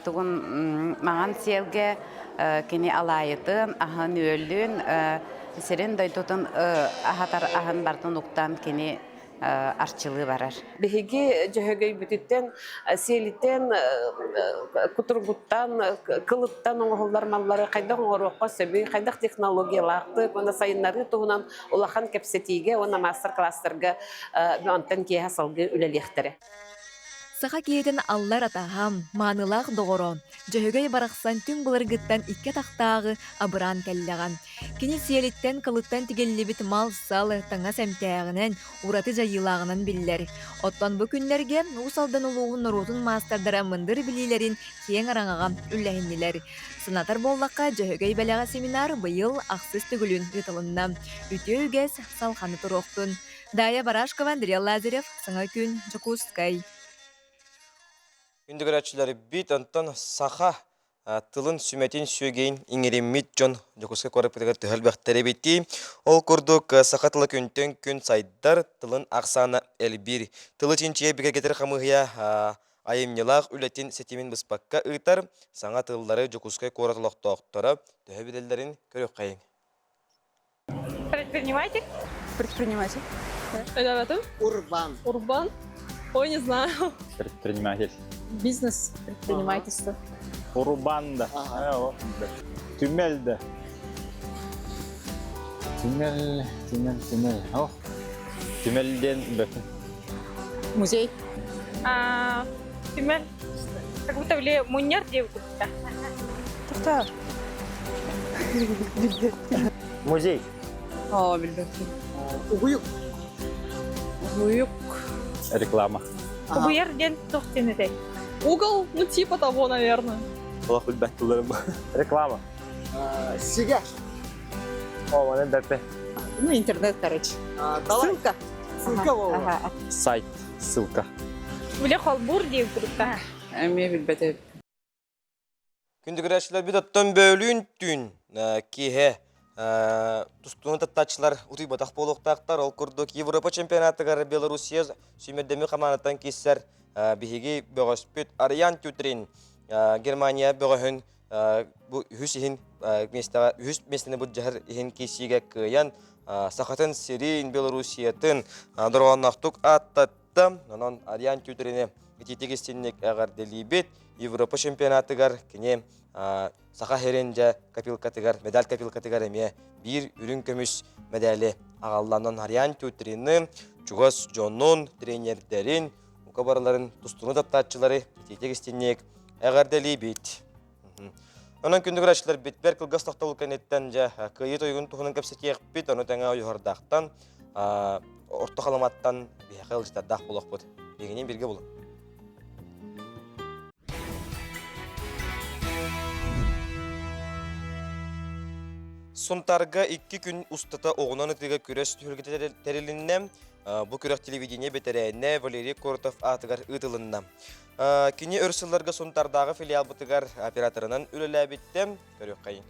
тугун маган селге кини алайытын ахын өлүн сирен дойдутун ахатар ахын бартын уктан кини арчылы барар. Беги жөһөгөй бүтүттен селиттен кутургуттан кылыттан оңголлар маллары кайда оңорокко сөбүй кайда технологиялакты оны сайыннары тугунан улахан кепсетиге оны мастер класстарга бантен кеha салгы үлелехтере. Саха киетен аллар атахам, манылах доғоро. Жөһөгөй барақсан түн бұлыргыттан икке тақтағы абыран кәллаған. Кені сиелеттен кылыттан тигеллебит мал салы таңа сәмтәғінен, ураты жайылағынан биллер. Оттан бұл күнлерге усалдан улуғын нұрутын мастардара мындыр білейлерін кең араңаған үлләхіннелер. Сынатар боллаққа жөһөгөй бәләға семинар бұйыл ақсыз түгілін ұтылынна. Үте үгес салқаны тұроқтын. Дая Барашкова, Андрей Лазарев, Саңа күн, Жокускай. Үндігірәтшілері бит антон саха тылын сүметин сүйгейін иңереммит жон жокуска корыпытыгар түхіл бәқтері бетті. Ол күрдік саха тылы күнтен күн сайдар тылын ақсаны әлбір. Тылы чинчие бігергетер қамығыя айымнелақ үлетін сетимин бұспаққа ұйтар саңа тыллары жокуска коратылықтақтары түхі беделдерін көрек қайын. Предприниматель? Предприниматель. Это Урбан. Урбан? Ой, не знаю. Предприниматель. Бизнес, предпринимательство. Урбанда. Тюмельде. Тюмель. О, Тюмельден бөкін. Музей. Тюмель. Как будто в Муньер девку. Тоқтар. Музей. Bildim. Uyuk. Uyuk. Реклама. Кубуер ден тохтенете. Угол, ну типа того, наверное. Реклама. Сига. О, вон это. Ну, интернет, короче. Ссылка. Ссылка. Сайт. Ссылка. Биле холбур девку. Эме билбете. Күндігірәшілер бит оттан бөлін түн кеге тұстуны таттачылар ұтый батақ болуқтақтар. Ол күрдік Европа чемпионатығар Белоруссия сүймеддемі қаманаттан кесер бігеге бөғаспет Ариан Тютрин Германия бөғахын үз местені бұл жағыр ехін кесіге күйен сақатын Сирин Белоруссиятын дұрғаннақтық аттатты. Онан Ариан Тютрине ететегістеннек әғар делибет Европа чемпионатығар кене сақа херенже капилкатыгар, медаль капилкатыгар еме bir үрін көміс медалі ағалланын Ариан Тютринны, Чугас Джоннун тренердерін, ұқабарларын тұстуны таптатчылары ететегістеннек әғардели бет. Онан күндігір ашылар бетбер кылғас тақталу кәнеттен жа күйет ойығын тұғының көпсетек бет, оны тәңа ойығардақтан, орта қаламаттан бейқыл житардақ болақ бұд. Бегінен берге болу. Сонтарға 2 күн ұстата оғынан үтіге күрес түргеті тәрелінне, бұл күрек телевидение бетерәйіне Валерий Коротов атығар ұтылынна. Кені өрсілерге сонтардағы филиал бұтығар операторынан үлілі әбетті көрек қайын.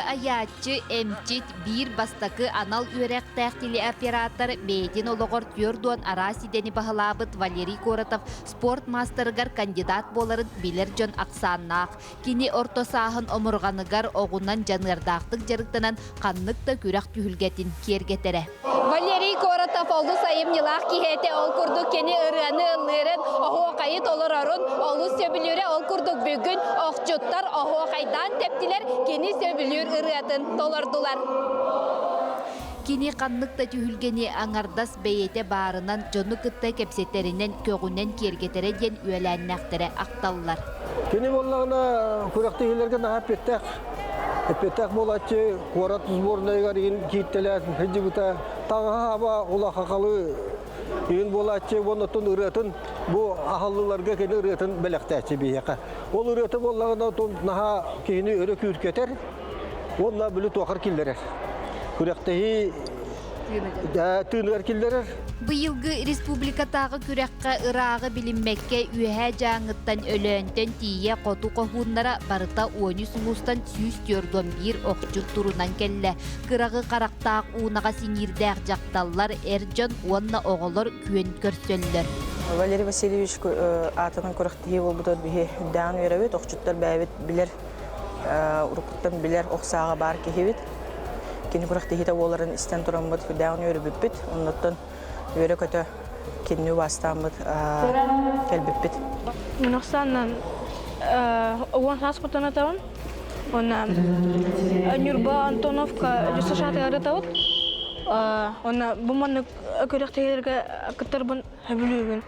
Аячы эмчит бир бастакы анал үрәктәк телеоператор бейтин олығыр түрдуан арасидені бағылабыт Валерий Коротов спорт мастергар кандидат боларын билер жон ақсаннақ. Кені орто сағын омырғанығар оғынан жанырдақтық жарықтанан қаннықта күрәк түйілгетін кергетере. Валерий Коротов Куртов олу сайым нилах кихете ол курдук кені ырыаны ыллырын охуа кайыт олорорун олу сөбілері ол курдук бүгін оқчуттар охуа кайдан тептилер кені сөбілер ырыатын толордулар. Кини қаннықта түйілгені аңардас бейете барынан жону кытта кепсеттерінен көгінен кергетере ден үйеләннәқтері ақталылар. Кені болағына күректі елерге нағап Эппетак болачы, қорат сборныйгар ин киттеләсін, хиджи бұта таңға хаба ұла қақалы ин болачы, онытын ұретін, бұл ақылыларға кені ұретін бәліқтәчі бейеқа. Ол ұреті болағына наға кейіні өрі күйіркетер, онна бүлі тоқыр келдерер. Күректегі түйінігер келдерер. Быйылгы республикатағы күрәкқа ырағы білінмекке үйәе жаңыттан өлөntен тие қоту қохуыннара барыта 13 ұлыстан 141 оқчур турунан келі. Кырағы қарақтақ уынаға сеңірдәқ жақталлар әржан онна оғылыр күйен көрсөллер. Валерий Васильевич атының күрәқтегі ол бұтыр бейі үддәң өрәбет, оқчуттар бәйбет білер, ұрықыттан білер оқсаға бар кехебет. Кені күрәқтегі де оларын істен тұран бұд үддәң өрәбет бит, оннаттан Öyle kötü kendini bastığımız kelbipit. Noksandan uwan transportuna tawon. Ona Nurba Antonovka jusashate ada tawon. Ona buman körektelerge kıtırban habilügün.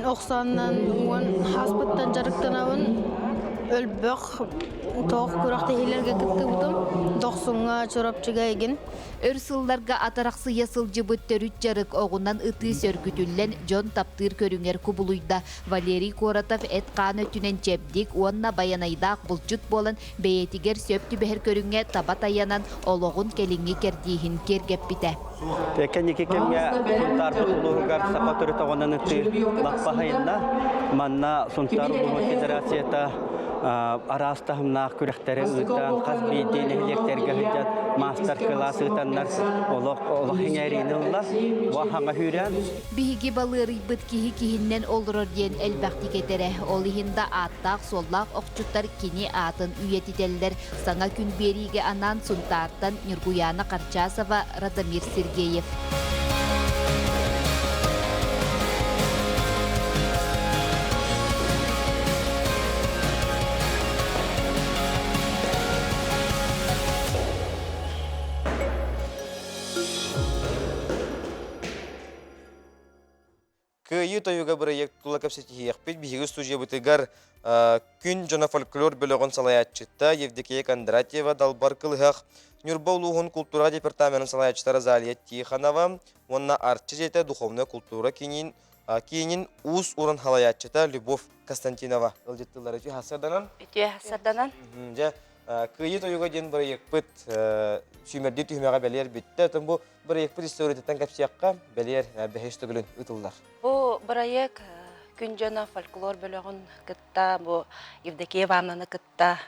Noksandan uwan haspattan jarıktanawon ölbök toq körektelerge kıttıbıdım. Doqsunga çorapçıga egin. Örсылларга атарақсы ясылжы бүттөрүт жарык оғынан ыты сөргүтүллен жон таптыр көрүңер кубулуйда. Валерий Коратов эт қаны түнен чепдик, онна баянайдақ бұлчут болын бейетигер сөптү бәхір көрүңе табат аянан олоғын келіңі кердейхін кергеп бите. Текен екі кемге сұнтар бұтылуғығар сақа түрі тоғынан үтті лақпағайында манна сұнтар ұлығы федерацията арастахымнақ күректері ұйттан қаз бейден әлектерге хүджат мастер-класс ұйтаннар олық хеңәрейні ұлла уахаңа хүрен. Биһиги балырый бұт кихи-кихиннен олырыр ден әлбәқті кетері. Олығында аттақ соллақ оқчуттар кені атын үйетителер. Саңа күн бериге анан сұнтартан Нұргуяна Қарчасова, Радамир Сергеев. Кыйы тойуга проект тула капсетиехпит биһиги студия бытыгар күн жана фольклор бөлөгөн салаятчыта Евдокия Кондратьева далбар кылыхах Нюрба улуғын культура департаментын салаятчытары Залия Тиханова, онна артчы жете духовная культура кейінен уз урын халаятчыта Любовь Константинова. Ылжеттылары үті хасырданан? Үті хасырданан. Кыйы тойуга ден проект сүймерді түймеға бәлер бітті. Бұл проект историяттан капсияққа бәлер бәхеш түгілін ұтылдар. Бұл проект күн жана фольклор бөлігін кытта, бұл Евдокия Ивановна кытта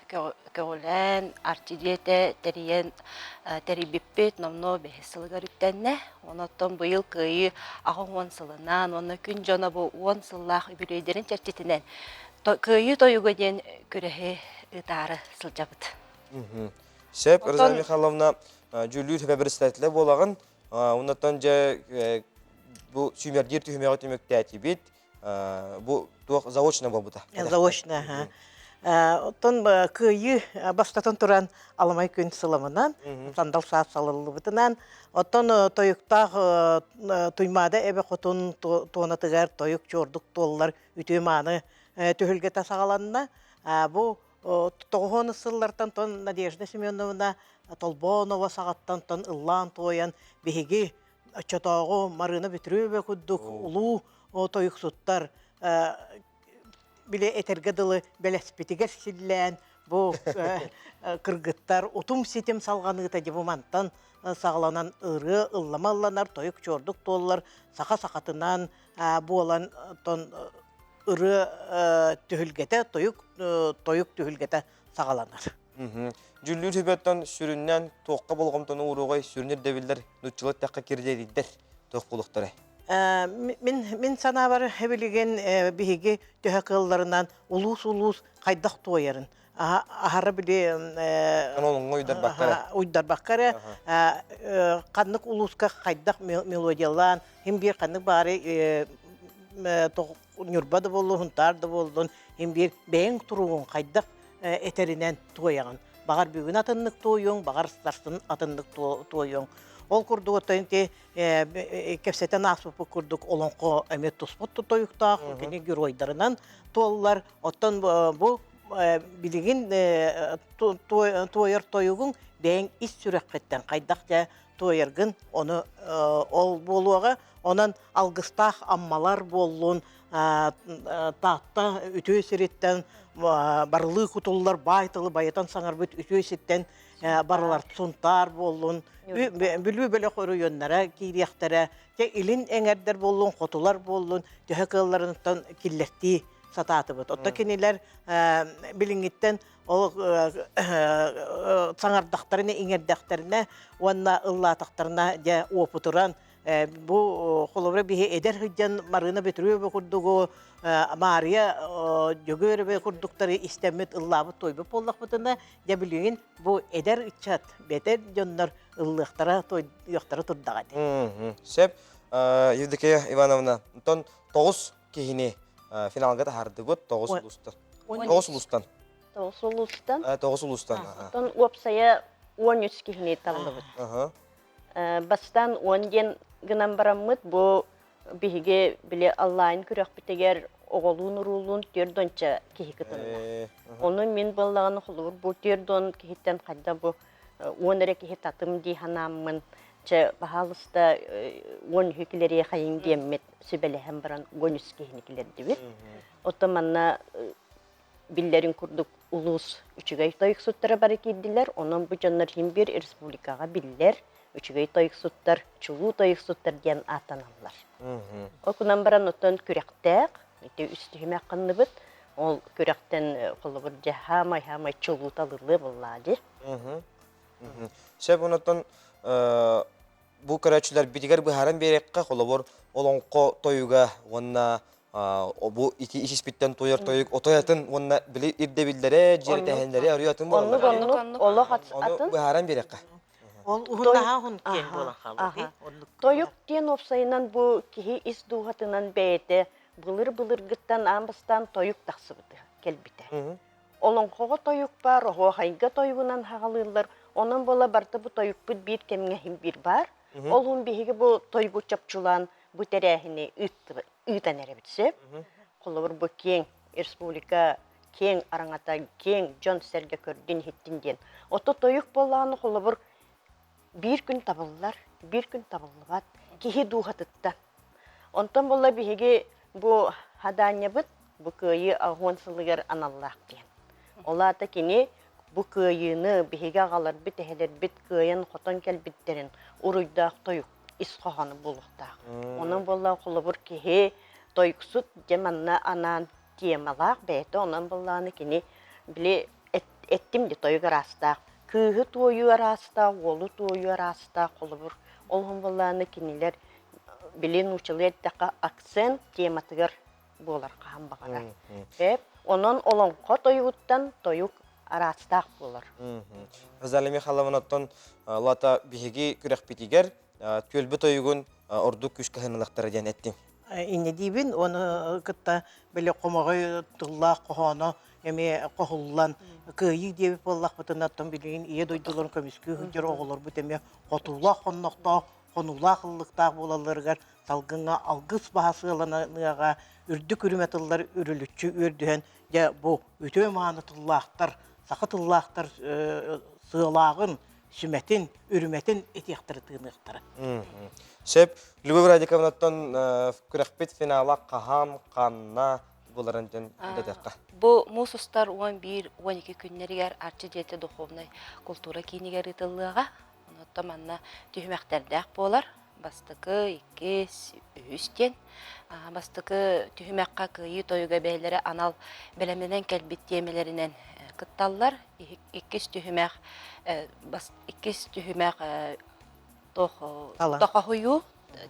көгілен, артидете, териен, терибиппет, номно бәхесілігер үттенне. Онаттан бұйыл кыйы ағын 10 сылынан, оны күн жана бұл 10 сыллақ үбірейдерін чәрчетінен. Кыйы тойуға ден көріхе ұтары сылжабыд. Шеп, Рыза Михайловна, жүлі төбе бір стәтілі болағын, онаттан бұл сүймердер түймеға төмекті әтебет, бұл заочно бол бұта. Заочно, оттон күйі бастатын тұран аламай күн сыламынан, сандал саат салылы бұтынан, оттон тойықтақ туймады әбі қотын туанатығар тойық жордық толылар үтеманы төхілге тасағаланына, бұл тоғын сыллартан тон Надежда Семеновна Толбонова сағаттан тон ыллан тойан беге чотоғы Марына Бетрюбе күддік ұлу тойық сұттар біле этергедылы бәләспетігер сіллән бұл кыргыттар ұтым сетем салғанығыта дебуманттан сағаланан ұры ылламаланар тойық чордық толылар сақа-сақатынан болан тон ұры түхілгеті, тойық түхілгеті сағаланар. Жүллі төбеттен сүріннен тоққа болғымтаны ұруғай сүрінер дәвілдер нүтчілі тәққа кердейдер тоқ болықтары. Мен сана бар әбілеген бігі төхі қылларынан улус қайдақ тойарын. Ahara bile Onun uydur bakkara. Uyдар баккара каннык улуска кайдак мелодиялан hem bir kanнык бары нюрбада болду, хунтар да болдун, hem bir бэң туругун кайдак этеринен туяган. Багар бүгүн атыннык туюң, багар старсын атыннык туюң. Ол курдук отойнте кепсетен асып курдук олонко эмет туспут туюктак, кене геройдарынан туаллар. Оттон бу билигин туйар тойугун бэң ис сүрөккеттен кайдак да туйаргын оны ол болуга онан алгыстах аммалар боллун таатта үтөө сиреттен барлы кутуллар байтылы баятан саңарбыт үтөө ситтен барлар сунтар боллун бүлү беле кору йоннара кирияктара те илин эңердер боллун котулар боллун төһөкылларынтан киллерти сататыбыт. Отта кенелер билиңиттен ол саңардактарына иңердактерине уанна ыллатактарына же опутуран бу холовра бихе эдер хыджан марына бетрүбө курдугу Мария жөгөрбө курдуктары истемет ыллабы тойбы поллакбытына же билиңин бу эдер ичат бетер жоннор ыллыктара тойдуктары турдагат. Сеп Евдокия Ивановна, тон 9 кихини финалга тахарды год 9 улустан. 9 улустан. 9 улустан. 9 улустан. Тон опсая 13 кихини талдыбыт. Бастан 10 ген гынан бараммыт бу биһиге биле онлайн күрәк битегер оголун урулун тердонча кихикытын. Оны мен баллаганы холур бу тердон кихиттен кайда бу 10 кихит атым ди ханаммын че бахалыста 10 хикилери хайын демет сүбеле һәм баран 13 кихиникилер дибит. Отоманна биллерин курдук улус үчүгөй тойк суттары бар кийдилер. Онун бу жаннар 21 республикага биллер үчүгөй тойк суттар, чулуу тойк суттар ден атаналар. Окунан баран оттон күрәктәк, ите үстүмә кынныбыт. Ол күрәктен колубур жахамай чулуу талылы буллады. Сеп онотон бу көрәчләр бидигәр бу харам береккә колубур олонко тойуга онна бу iki iş bitten toyar toyuk otoyatın onunla bile irde bildere jeri tehenleri arıyatın bu. Onu atın. Bu haram berek. Ол уһуннаһа хун кен була халык. Тоюк тен опсайынан бу кихи ис дуһатынан бәйте былыр гыттан амбастан тоюк тахсыбыты келбите. Олонкого тоюк бар, ого хайга тоюгунан хагалылар. Онан бола барты бу тоюк бит бир кемге хим бир бар. Ол хун биһиге бу тойгу чапчулан бу терәһини үтән эребитсе. Коллар бу кең республика кең араңата кең жон серге көрдүн хиттинден. Ото тоюк болланы коллар bir gün табыллыбат, кихи дуғатытта. Онтан болла биһиге бу хаданьябыт, бу күйі ағуансылығыр аналлақ кен. Олата кені бу күйіні биһиге ағалар бит, әхелер бит күйін қотон кәл биттерін, ұруйдақ тойық, исқоғаны болуқтақ. Онан болла қолыбыр кихи тойықсут жеманна анан темалақ бәйті, онан болланы кені біле әттім де тойық арастақ. Күйі тойу араста, олу тойу араста қолыбыр. Олғын боланы кенелер білен ұчылы әттіға акцент тематығыр болар қаған бағана. Онын олонқо тойуыттан тойук арастақ болар. Ғазалеме қаламынаттан лата біхеге күрек бітігер, төлбі тойуғын орду күш қағынылықтары ден әттім. Инне дейбін, оны күтті біле қомағай тұллақ қоғаны, эме кохуллан кыйы деп боллак бутунаттан билген ие дойдулар көмүскү хүнжөр оголор бут эме котулла коннокто конула кыллыкта болаларгар салгынга алгыс баасыланыга үрдүк үрүметыллар үрүлүчү үрдүһен же бу өтө маанытыллаактар сакытыллаактар сыылагын сүметин үрүметин этиактыр тыыныктар. Сеп Любовь Радиковнаттан күрәкпет финала кахам канна буларынтын дәдәккә. Бу мусустар 11-12 күннәргә арчы дете духовный культура кинигә ритылыга, онтаманна төһмәктәрдәк болар. Бастыкы 2-3 бастыкы төһмәккә кыйы тойга бәйләре анал белемнән кәлбит темеләреннән кытталлар. 2 төһмәк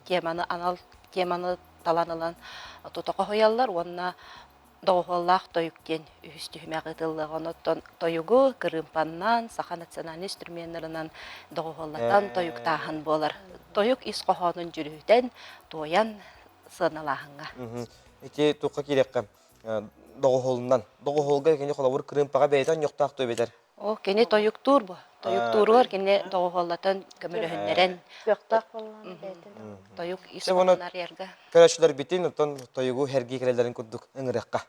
теманы анал теманы таланылан тотоқа хояллар, онна доголлах тойуктен үстүхмэ гытыллыгын оттон тойугу кырымпаннан саха национальный инструментарынан доголлатан тойуктахан болар. Тойук ис кохонун жүрүтен тоян сыналахынга. Эти туққа керекке доголнан. Доголга кене холовур кырымпага бейтен жоктак той бетер. О, кене тойук тур бу. Тойук турур кене доголлатан көмөлөһүннерен. Сыяктак болған бейтен. Тойук ис кохонар ерге. Көрәчләр битин, оттон тойугу хәрги келеләрен күрдүк ыңыракка.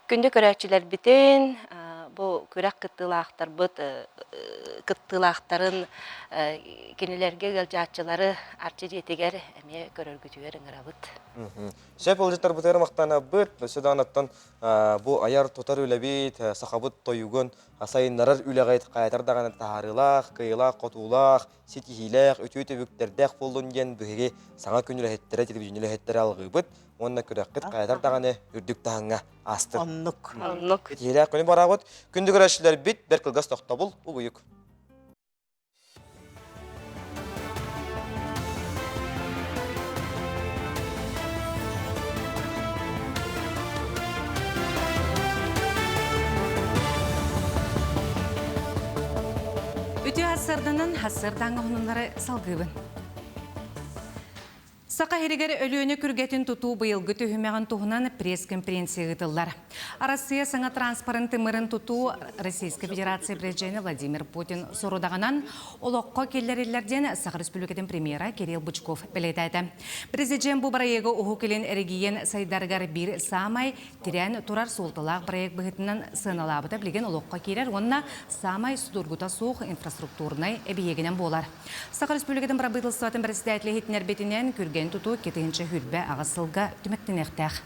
Күндө көрәчилер битен, бу көрәк кыттылаактар бут кыттылаактарын кенелерге галжатчылары арчы жетегер эме көрөргүтүгөр ыңырабыт. Шеп олжеттар бутер мактана быт, сөдан аттан бу аяр тотар үлебит, сахабыт тойугун асайыннарар үлегайт кайтар даган таарылах, кыйлах, котулах, ситихилах, өтөтө бүктердек болдун ген бүге саңа күнүлөһеттере телевизионлөһеттере алгыбыт. Онна көрәккет кайтар даганы үрдүк таңга астыр. Аннук. Тиләк көне барабыт. Күндү көрәшләр бит, бер кылгас токтабул, убуюк. Үтü hasırdanın hasırdanğı hununları salgıbın. Сақа херегер өліөне күргетін тұту бұйылғы түйімеғін тұғынан пресс-конференция ғытылар. Россия саңа транспаранты мырын тұту Российская Федерация президенті Владимир Путин сорудағынан олыққа келлерелерден Сақа Республикатын премьера Кирилл Бычков білетәді. Президент бұл барайығы ұғы келен әрегейен сайдарғар бір самай тирен тұрар солтылақ барайық бұғытынан сыналабыда білген олыққа келер, онына самай судургута суық инфраструктурнай әбиегінен болар. Сақа Республикатын барабытылсыватын председателі хетінер бетінен күрген тұту кетігінші хүрбе ағасылға түмектен әқтәқ.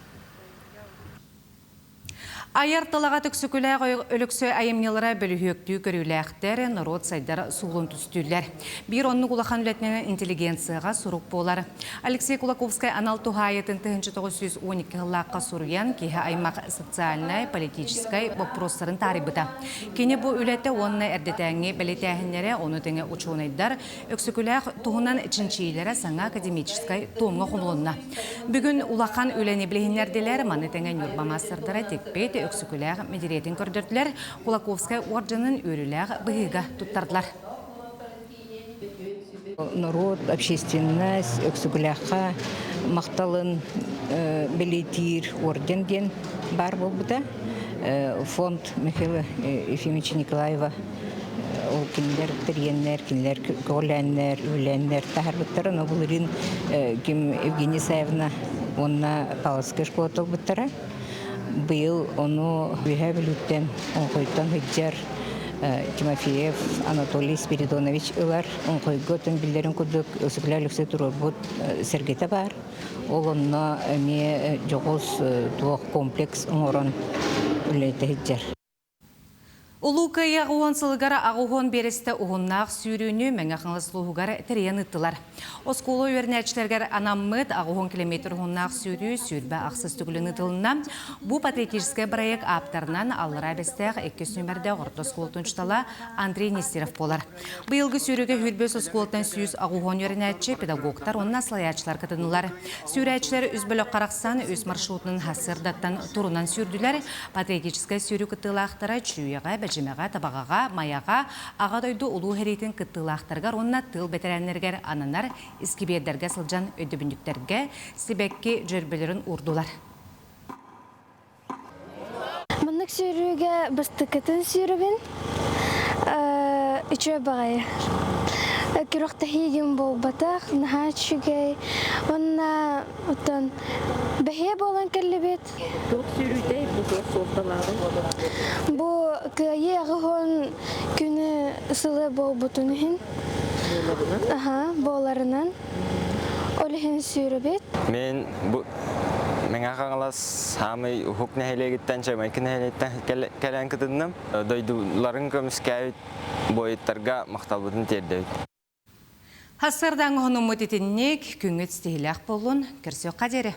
Айар талаға түксікілі өліксі айымнелері бөліхөктүү көріләқтері народ сайдар суғын түстүлер. Bir онны кулахан үлетінен интеллигенцияға сұруқ болар. Алексей Кулаковскай анал туғайетін 1912 ғылаққа сұруян кейі аймақ социальной, политической вопростарын тарибыта. Кені бұл үлетті онны әрдетәңе бәлетәхінлері оны тәңе учуынайдар өксікіләқ туғынан чинчийлері саңа академической туымға құлуынна. Бүгін улахан үләне білігінерделер маны тәңе нүрбамасырдары текпейт өксікіләғ медирейтін көрдірділер, Кулаковскай орденын өріләғ бұғыға тұттардылар. Народ, общественность, өксікіләғға мақталын білетір орденген бар бұл бұда. Фонд Михаила Ефимовича Николаева ол кенлер тіренлер, кенлер көләнлер, өләнлер тағарбыттары, но бұлырын Евгения Саевна онна Павловская школа толбыттары. Был оно вихабилюттен, он хойтан хыджар Тимофеев Анатолий Спиридонович ылар, он хойготен билдерин кудук өсүкләр люксе турбут Сергейта бар. Ол онна ме жогос туох комплекс оңорон үлейте хыджар. Улука яғуан сылғара ағуған бересті ұғыннақ сүйрүүнү мәңіқыңлы сұлуғығары тірейін ұттылар. Осколу өрнәтшілергер анаммыд ағуған километр ұғыннақ сүйрүү сүйрбі ақсыз түгілін ұтылына бұ патриотический проект аптарынан алыра бестәқ 2 нөмірді ғырты сколтын ұштала Андрей Нестеров болар. Бұйылғы сүйрүүге хүрбес осколтын сүйіз ағуған өрнәтші педагогтар онына слаячылар кытынылар. Сүйрәтшілер үзбілі қарақсан өз маршрутының хасырдаттан турунан сүйрділер. Патриотический сүйрүү кытылақтара чүйеға жемеға, табағаға, маяға, ағадойды ұлу херейтін кыттылақтарғар, онына тыл бетерәнлергер ананар, искебердерге сылжан өйдібіндіктерге себекке жүрбелерін ұрдылар. Мұнық сүйрүүге бұстықытын сүйрүүбін үші бағайы. Кирохта хигин бол батах, нахачугай, онна отан бәхе болан кәллебет. Тоқ сүйрүүдей бұл соқталары? Бұл күйе ағығын күні ысылы бол бұтынығын. Боларынан. Олығын сүйрүүбет. Мен Мен ағаңылас самый ұхық нәхелегіттен жамай кінәхелеттен кәлән кітіндім. Дойдуларын көміскәйт бойыттарға мақталбыдың тердеуд. Хасырдан ғының мұтетіннек күңіт стейләқ болуын кірсе қадері.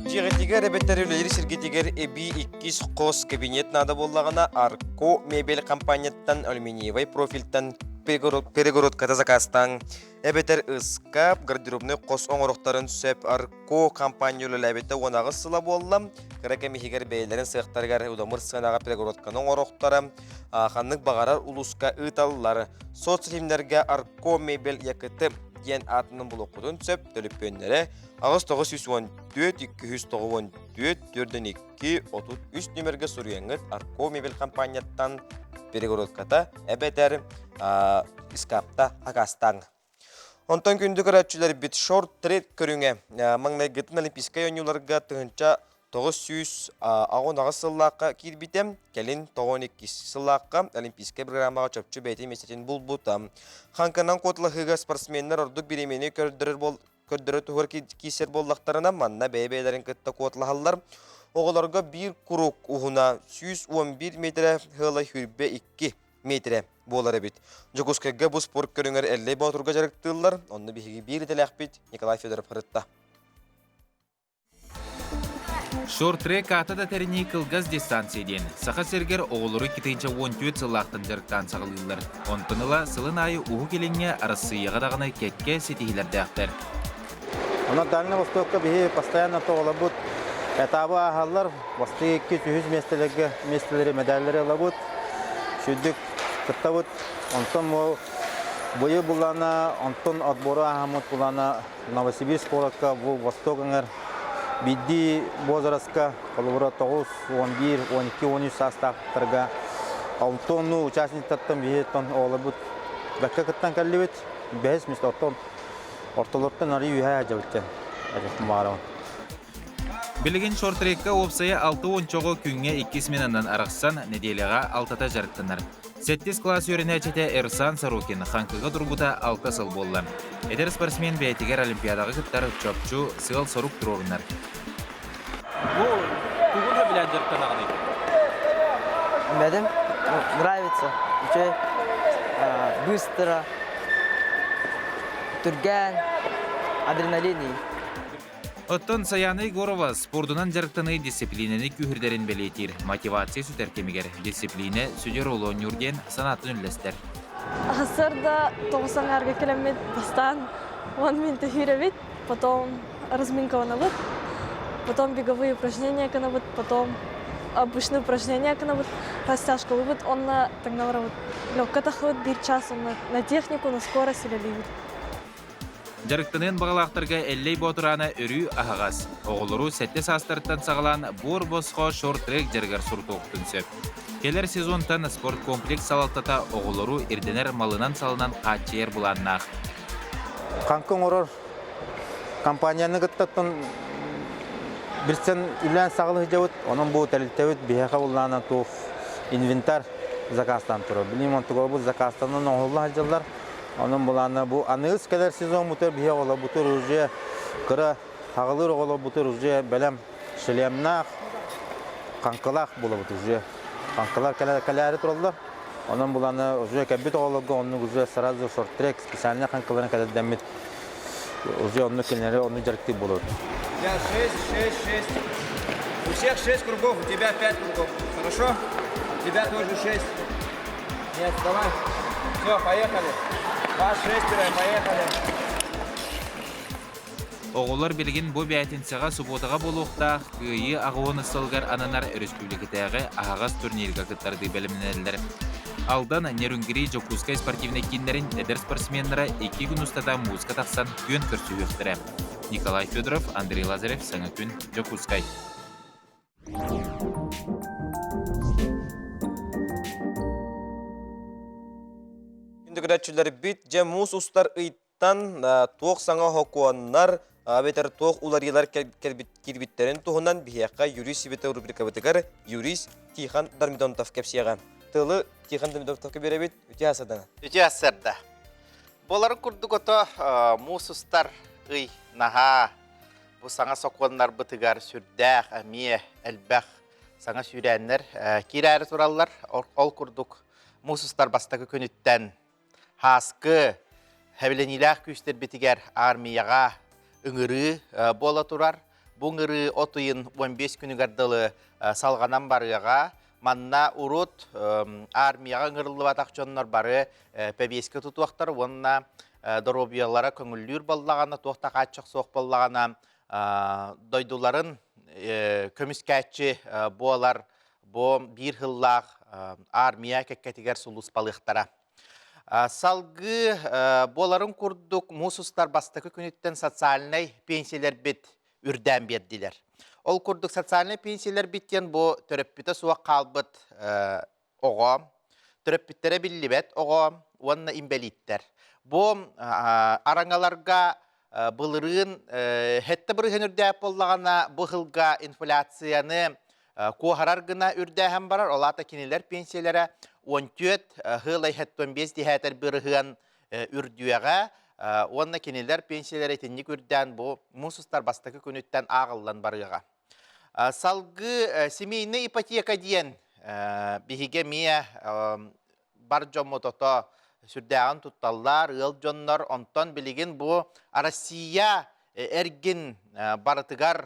Тиғетігер әбеттер өлелері сергетігер әбі 2 қос кабинет нада боллағына Арко мебель компанияттан алюминиевай профильтан перегородката заказтан әбеттер ұскап гардеробны қос оңырықтарын сөп Арко компания өлелі әбетті онағы сыла боллам. Кірәкі мехигер бәйлерін сықтарғар ұдамыр сығанаға перегородканың оңырықтары қанық бағарар ұлысқа ұталылары. Соцлимдерге Арко мебель якыты ген атының бұл оқудың сөп төліппенлері Ағыз 994-294-4-2-33 нөмерге сұрияңыт Арко мебель компанияттан перегородката әбетер искапта ағастан. Онтан күнді көрәтшілер бит шорт трейд көріңе. Маңнай ғытын олимпийскай ойнуларға тұғынша 900 ағын ағыз сыллаққа кирбитем, кәлін 12 сыллаққа олимпийскай программаға чөпчі бәйті месетін бұл бұтам. Қанқанан қотылығыға спортсменлер ордық біремені көрдірі тұғыр кейсер боллақтарына манна бәй-бәйлерін күтті қотылығалар. Оғыларға бір күрік ұғына 111 метрі ғылы хүрбе 2 метрі болар әбет. Жокускайға бұл спорт көріңер әлі бағытырға жарықтылар. Онны бейгі бір дәлі ақпет Николай Федоров ғырытта. Шорт-трек атада тәріне кылгаз дистанцияден. Сақа сергер оғылыры кетейінше 14 сылақтын жарықтан сағылылар. Онтыныла сылын айы ұғы келіңе арысыйыға дағына кетке сетихилерді ақтар. Она Дальний Востокка беги постоянно то лабут. Этабы ағалар, басты 200 местелері медалері лабут. Шүдік күттабут. Онтын бұйы бұлана, онтын отборы ағамыт бұлана Новосибирск олаққа бұл Востокыңар. Бидди бозараска, колубра 9, 11, 12, 13 састақтарға. Алтонну участниктаттан бейеттен олабыт. Бәкке кіттен кәлі бет, бәйіз месті орталықтан ары үйә әжәуттен. Білген шорт-трекка опсая 6-10 күнге 2 сменандан арақсан неделеға 6-та жарықтынар. 7 класс өріне әчеті Эрсан Сарукин қанқыға тұрбыда 6 сыл болды. Әдер спортсмен бәйтігер олимпиадаға күттар чөпчу сығыл сорук тұрорынар. Бұл күгіні білән жарықтан ағын Бәдім, нравится. Еще быстро, түрген, адреналиний. Оттон Саяны Егорова спордунан жарықтаны дисциплинаны күхірдерін бәлейтір. Мотивация сүтәркемегер. Дисциплина сүдер олуын үрден санатын үлістер. Асырда 90 әрге келемет бастан 10 минуты хүйребет, потом разминка ванабыт, потом беговые упражнения канабыт, потом обычные упражнения канабыт, растяжка выбыт, он на тагнавра легкотах вот 1 час, он на технику, на скорость или ливит. Жарықтанын бағалақтарға әллей ботыраны үрі ағағас. Оғылыру сәтті састырттан сағылан бұр босқо шорт-трек жарғар сұрты оқтын сөп. Келер сезонтан спорт комплекс салалтата оғылыру ирденер малынан салынан қатчайыр бұланнақ. Қанқын орыр компанияны ғыттаттын бірсен үлән сағылы жауыт, оның бұл тәлілтәуіт бейеқа бұллана тұқ инвентар заказтан тұры. Білім онтығы бұл заказтанын оғылы ажылар. Onun bulanı bu anız kadar sezon mutur bihe ola butur ucu kıra hağılır ola butur ucu belem şilemnak kankılak bula butur ucu kankalar kalari turullar. Onun bulanı ucu kabit ola onun ucu сразу шорт-трек специально kankalarına kadar demit ucu onun kenarı onu jarıktı bulur. Я 6. У всех 6 кругов, у тебя 5 кругов. Хорошо? У тебя тоже 6. Нет, давай. Все, поехали. Оғылар білген бұл бәйтінсіға субботаға болуқта күйі ағуыны сылғар ананар республикатағы ағағас турнирға күттарды бәлімінелер. Алдан Нерүнгіри Жокускай спортивный киндерін әдір спортсменлері 2 күн ұстада музыка тақсан көн көрсі өқтірі. Николай Федоров, Андрей Лазарев, Саңа күн, Жокускай. Күндігірәтшілер бит, жемус ұстар ұйттан тоқ саңа хокуаннар, бетер тоқ уларилар кербиттерін тұғынан бияққа юрис сибеті рубрика бітігер юрис Тихан Дармидонтов кәпсияға. Тылы Тихан Дармидонтов кәбері бит, өте асадана. Өте асырда. Болары күрдік оты мұс ұстар ұй наға бұл саңа соқуаннар бітігер сүрдәқ, әмие, әлбәқ саңа сүйрәнлер керәрі туралар ол күрдік мұс ұстар бастағы көнеттен Хаскы, хәбілениләқ күштер бітігер армияға үңірі бола тұрар. Буңыры отыйын 15 күні гардылы салғанан барыға, манна урут армияға ыңырылы батақ жоннар бары пәбеске тұтуақтар, онына доробиялара көңіллер баллағана, тоқта қатшық соқ баллағана дойдуларын көміскәтші болар, бұл бір ғыллақ армия кәккәтігер сұлыс балықтара. Салғы боларын күрдік мұсыстар бастықы күніттен социальный пенсиялер бет үрден берділер. Ол күрдік социальный пенсиялер беттен бұл төрөппіті суа қалбыт оға, төрөппіттері білі бет оға, онына инвалидтер. Бұл араңаларға бұлырын хетті бірген үрдәп болағана бұғылға инфляцияны қоғарар гына үрдәхен барар, олата кенелер пенсиялері 14 ғылай 15 дихәтер бірген үрдüәға, онына кенелер пенсиялері теннік үрдән бұл мұсыстар бастықы күніттен ағылдан барыға. Салғы семейні ипотека дейін бігіге мие бар жомытото сүрдәғын тұтталар, ыл жоннар, онтон білеген бұл Россия әрген барытығар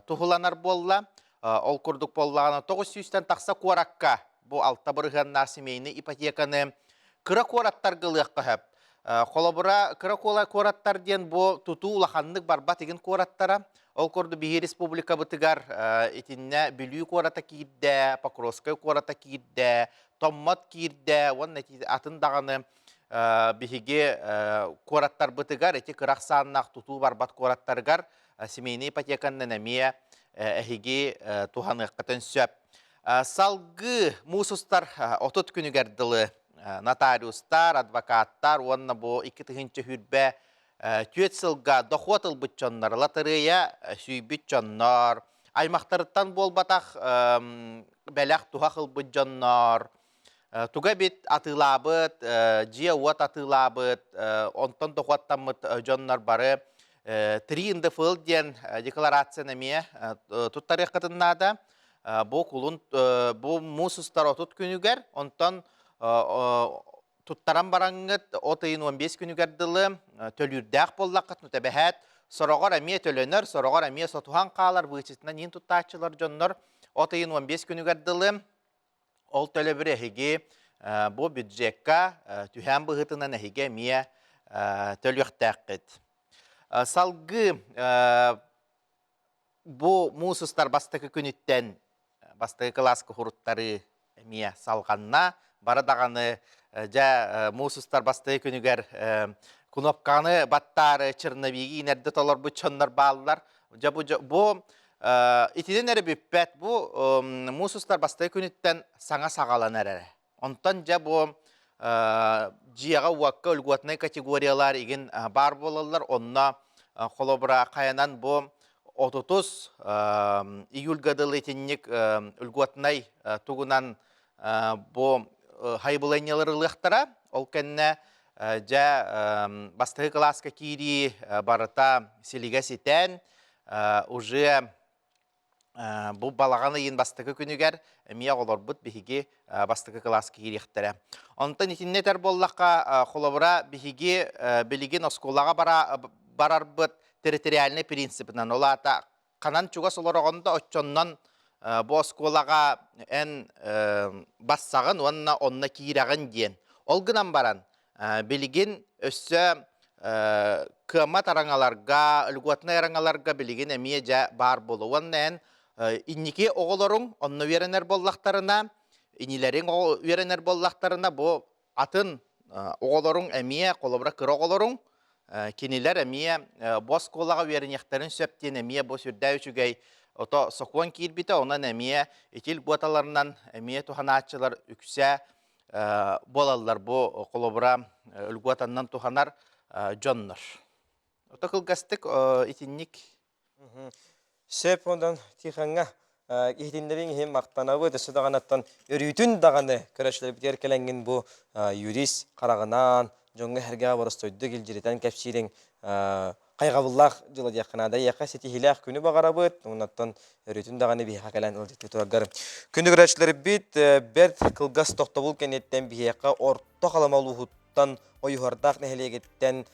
тұғыланар болла. Ол күрдік боллағына 900-тен тақса қораққа бұл алтта бұрғанна семейні ипотеканы кыра қораттар ғылыққа хөп. Қолабыра кыра қораттар ден бұл тұту ұлақандық барба теген қораттара. Ол күрді бігі республика бұтығар етінне бүлі қората кейді, Покровскай қората кейді, Томмат кейді, оның атындағаны бігіге қораттар бұтығар, еті қырақ саннақ тұту барбат қораттарғар семейні ипотеканы нәмия әхеге туғаныққатын сөп. Салғы мұсыстар 30 күні гәрділі нотариустар, адвокаттар, онына бұл 2-тігінші хүрбә түйет сылға доқуатыл бұтчонлар, лотерея сүйбіт жонлар, аймақтарыттан бол батақ бәләқ туғақыл бұтчонлар, туға бет атылабыт, жия уат атылабыт, онтан доқуаттамыт жонлар бары, Тринді фыл ден декларация нәме тұттары қытыннада, бұл мұсыстар 30 күнігер, онтан тұттаран бараңғыт 15 күнігерділі төлірдәқ боллаққыт нүтәбәхәт, сұрағар әме төленер, сұрағар әме сотуған қалар бұйчысына нен тұттачылар жонлар 15 күнігерділі ол төлі бір әхеге бұл бюджетқа түхән бұғытынан әхеге әме төліқтәққыт. Салғы бұл мұсыстар бастықы күніттен, бастықы классқы құруттары әмия салғанна, барадағаны жа мұсыстар бастықы күнігер күнопқаны баттары Черновиги инерді толар бұл чонлар балылар. Бұл итіден әрі бүппәт, бұл мұсыстар бастықы күніттен саңа сағалан әрі. Онтан жа бұл жияға уаққа үлгуатынай категориялар еген бар болалар, онна қолабыра қаянан бұл 30 июльгадыл етіннік үлгуатынай тұғынан бұл хайбылайнялар ұлықтара, ол кәнне жа бастығы класска кейри барыта селіге сетен, уже бұл балағаны ең бастығы күнігер мия олар бұд бігіге бастығы класска кейректірі. Онтан етіннетер боллаққа қолабыра бігіге білеген осколаға барар бұд территориальный принципінен. Олата қанан чуға солар оғында отчоннан бұл осколаға ән бассағын, онына кейрағын ден. Ол гынан баран білеген өссі кымат араңаларға, үлгуатына араңаларға білеген әмие жа бар болу. Онына иннике оғыларың, онны веренер боллақтарына, инилерің веренер боллақтарына бұл атын оғыларың әмие, қолыбыра кір оғыларың, кенелер әмие бос қолаға веренектерін сөптен әмие бос үрдәй үшігей ото соқуан кейірбіті, онан әмие етел бұаталарынан әмие туханачылар үксе болалар бұл қолыбыра үлгуатаннан туханар жоннар. Ото қылғастық итінник. Сөп ондан тиханға ихтіндерін хем мақтанабы, дөсі дағанаттан өрүйтін дағаны көрәшілер бітер кәләңген бұл юрис қарағынан, жоңғы әрге барыстойды келжіретен кәпсирен қайғабыллақ жылы дияқынада яқа сетихилақ күні бағарабыд, онаттан өрүйтін дағаны бейқа кәлән ұлдетті тұрағар. Күні көрәшілер біт бәрт қылғас тоқтабыл кәнеттен бейқа орта қаламалуғыттан ойғардақ нәхелегеттен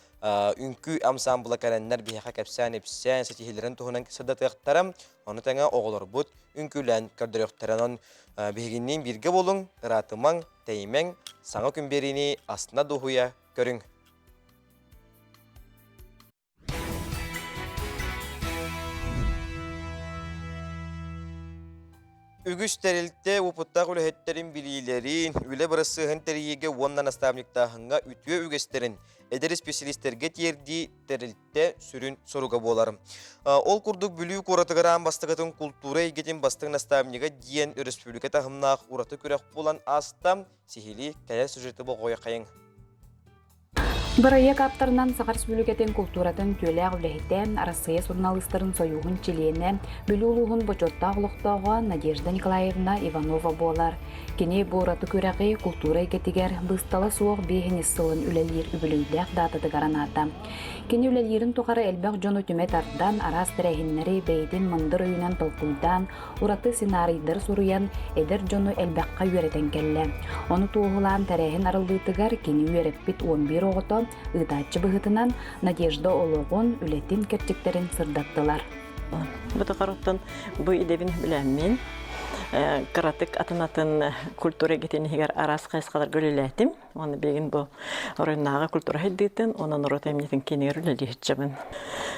Ünkü amsambula kalenler bihaqa kapsan epsen setihlerin tuhunan sadataqtaram onu tanga oğulur but ünkülen kördürökteranon bihiginnin birge bolun ratıman teymen sana kümberini aslında duhuya görün. Ügüs teriltte uputta kulühetlerin bililerin üle burası teriye ondan astavnikta hanga ütüye ügesterin eder spesialistlerge tiyerdi teriltte sürün soruga bolarım. Ol kurduk bülüyük oratıgaran bastıgatın kultura egetin bastığın astavniga diyen respublika tahımnaq uratı körek bulan astam sihili kaya süjeti bu koya kayın. Baraya kaptarынан Сахар Республикатын культуратын төләг үләһитен Россия журналистларын союғын чилиене бүлүлуғын бочотта олықтауға Надежда Николаевна Иванова болар. Кене бораты көрәғи культура екетігер бұсталы суық бейхіне сылын үләлер үбілілдәк датыды гараната. Кене үләлерін туқары әлбәқ жон өтімет ардан арас тәрәхіннері бейден мындыр өйінен толқуйдан ураты сценарийдыр суруян әдір жону әлбәққа үйретен келі. Оны туғылан тәрәхін арылдытығар кене үйереппет 11 оғыты ыдачы бұғытынан Надежда олығын үлетін керчектерін сырдаттылар. Бұты қаруттан бұй идебін біләммен. Каратык атынатын культура кетенігер арас қайсқалар көлеләтім. Оны беген бұл орыннаға культура хеддетін, оның ұрот әмнетін кенер үләлі хетчабын.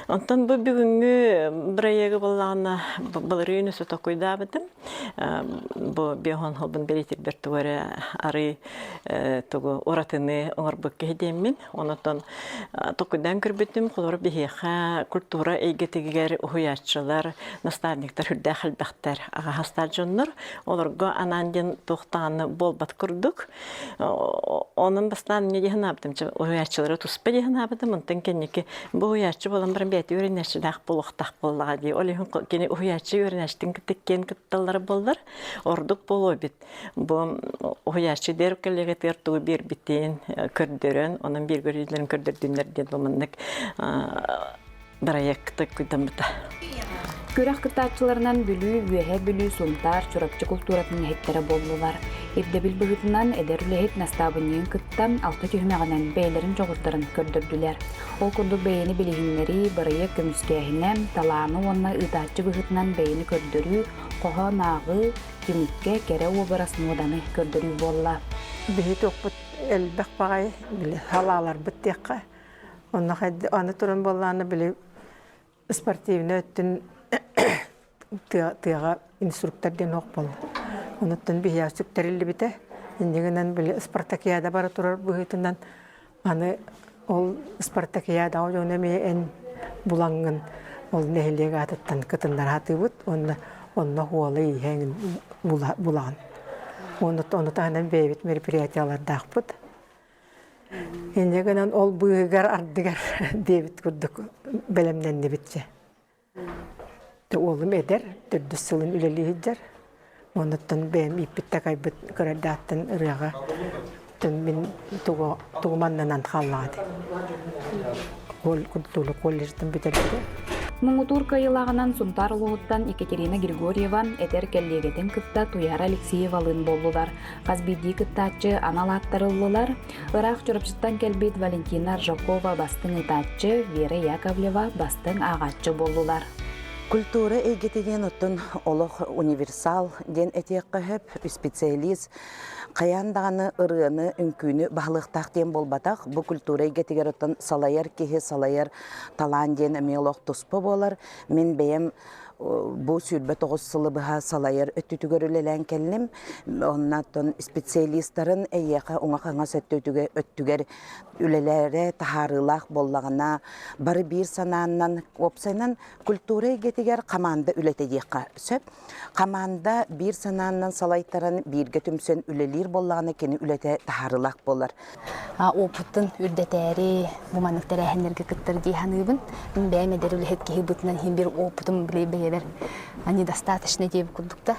Онтан бұл бүгінгі бір аяғы болағына бұл үйінісі тоқойда бітім. Бұл бейхон холбын белетер бір туары ары тұғы оратыны оңыр бүкке хедеммен. Онытан тоқойдан көрбітім, қолыр бейхе культура әйгетігер ұхуятшылар, наставниктар, хүрді қылбақтар, аға хастар жонлар. Оларға ананден тоқтағаны болбат күрдік. Onun bastan ne diye yaptım? Uyarıcıları tutup diye yaptım. Ondan kendiki bu uyarıcı olan bir beyt öğrenişler buluktak bullağı diye. Öyle kendi uyarıcı öğrenişten gittikken gittiler buldular. Orduk bulu bit. Bu uyarıcı derkeleri tertu bir bitin kürdürün. Onun bir görüntülerin kürdürdüğünler diye bulmandık. Barayakta kudamda. Көрәк кытаатчыларынан бүлүү, үйәһә бүлүү, сунтар, чурапчы культуратының хеттері болдылар. Эбдебил бұғытынан әдер үләхет настабынен кыттан алты түймәғанан бәйлерін жоғырдарын көрдірділер. Ол күрдік бәйені білігінлері барыя көміскәхінен таланы онна ытаатчы бұғытынан бәйені көрдірүү, қоға нағы, кемікке кәрі обырасын оданы көрдірүү болла. Бейт оқпыт әлбәқ бағай, халалар бұттеққа. Оны тұрын болланы білі спортивны өттін тыға инструкторден оқ болды. Онуттан бия сүктәрілі біті. Ендегінен білі Спартакиада бары тұрар бұғытынан аны ол Спартакиада оғын өме ән бұлаңын ол нәхілеге атыттан кытындар аты бұд. Онна хуалы еңін бұлағын. Оны тағынан бейбіт мероприятиялардақ бұд. Ендегінен ол бұғығар ардығар дебіт күрдік бәлемнен не бітсе. Олым әдер, түрді сылын үлелі хеджер. Оныттан бәйім иппітті қайбыт көрәддаттын ұрыға мен туғыманнан қаллады. Ол күрділі коллеждің бітелді. Муңутурка йылағынан сунтар луғыттан Екатерина Григорьева әтер кәллегетін кытта Туяр Алексеевалын болдылар. Қазбиді кыттачы аналаттарылылар. Ырақ чұрапшыттан кәлбет Валентина Ржакова бастың ытачы, Вера Яковлева бастың ағатчы болдылар. Культура эйгетеген оттон олох универсал ден этекка хөп специалист каяндаганы ырыны үңкүнү баалыктак ден болбатак бу культура эйгетеген оттон салаяр кеhe салаяр талан ден эмелох туспа болар мен бем bu sürbe 9 сылы быха салайыр өттүтүгөрүлелен келним. Оннаттон специалисттарын эйяка оңакаңа сөттүгө өттүгөр үлелере тахарылах боллагына бары бир санааннан опсайнан культура гетигер команда үлетедикка сөп. Команда бир санааннан салайттарын бирге түмсөн үлелер боллагына кени үлете тахарылах болар. Опыттын үрдетери буманыктары хенерге кыттыр диханыбын. Мен бәмедер үлет кебутнан хим бир опытым биле они достаточно деп кудукта.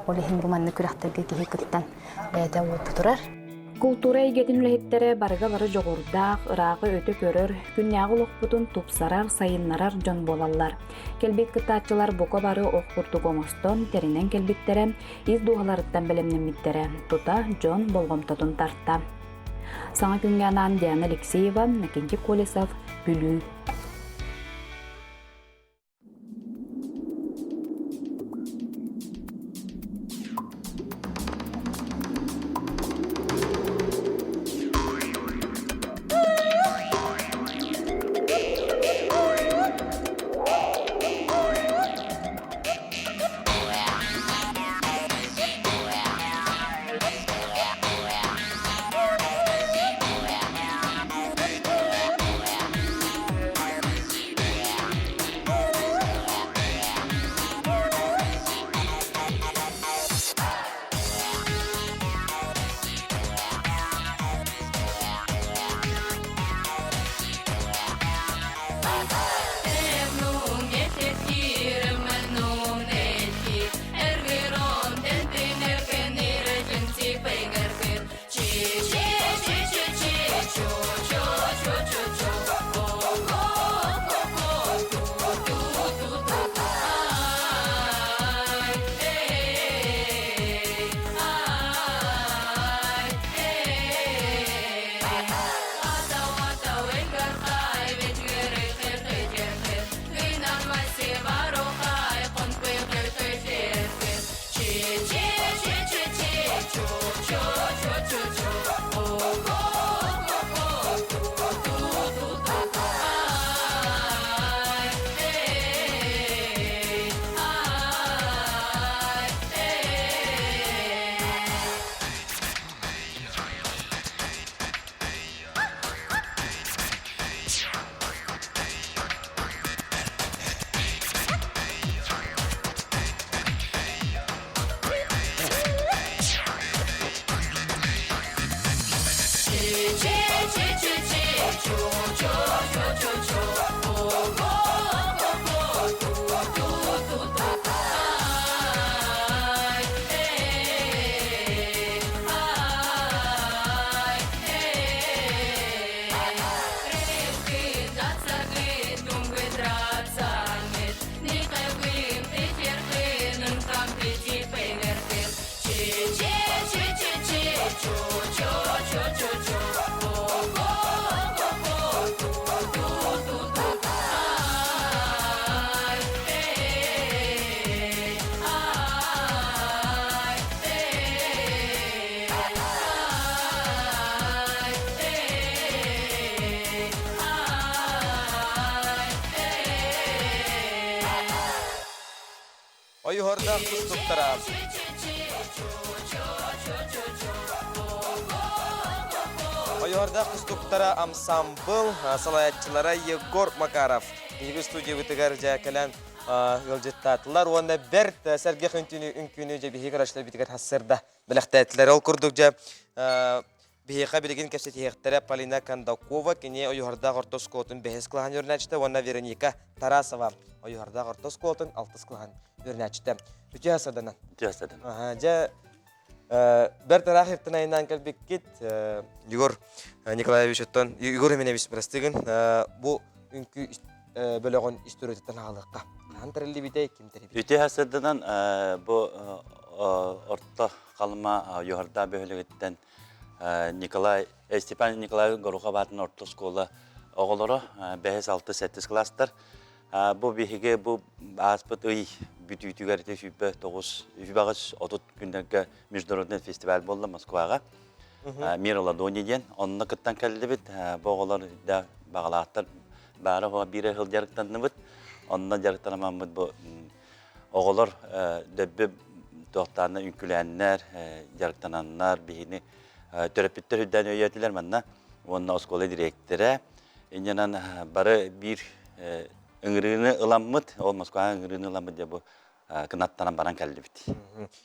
Олехин буманны күрәхтерге кеһи кыттан бәдә опытурар. Культура эйгетин үлехеттері барыға бары жоғырдақ, ырағы өті көрір, күнняғы лоқпутын тупсарар, сайыннарар жон болалар. Келбет кытаатчылар бұқа бары оқпұрту қомыстон, терінен келбеттерін, из дуғаларыттан білімнен миттері, тута жон болғымтатын тартта. Саңа күнгенан Диана Алексеева, Накенти Колесов, Бүлүү. Oyuhorda kustuktara. Oyuhorda kustuktara amsамбл салаятчылара Егор Макаров. Егор студия вытыгар жакалан ылжыттатылар. Онда берт Сергей Хунтүнү жеби хигарашла битигер хассырда. Билектәтләр ол курдук жа бихиха билеген кәсетехтәре Полина Кондакова кине ойуһарда гортос котын бехес кылган үрнәчтә, онна Вероника Тарасова ойуһарда гортос котын алтыс кылган үрнәчтә. Үтә саданан. Ага, жа бер тарахиптан айнан калбеккит Егор Николаевич оттон Егор Еменевич простыгын бу үнкү бөлөгөн истөрөтөтөн алыкка. Антырылды бите кимтери. Үтә саданан бу орто калма ойуһарда бөлөгөттен Николай Степан Николаевич Горухабатын орто школа оголоро 5-6-7 класстар. Бу биһиге бу аспыт ый бүтүтүгәртә шүпе 9 отут күндәге международный фестиваль булды Москвага. Мир Ладони дигән, онны кыттан килде бит. Бу оголар да багалаттар бары ва бире хил ярыктанны бит. Онны ярыктанаман бит бу оголар дәббе доктарны үнкүләннәр, ярыктананнар биһини терапевттер үдән өйәтиләр менә. Онны школа директоры иннән бары бир ыңгырыны ыламмыт, ол Москва ыңгырыны ыламмыт деп кынаттанан баран келди бит.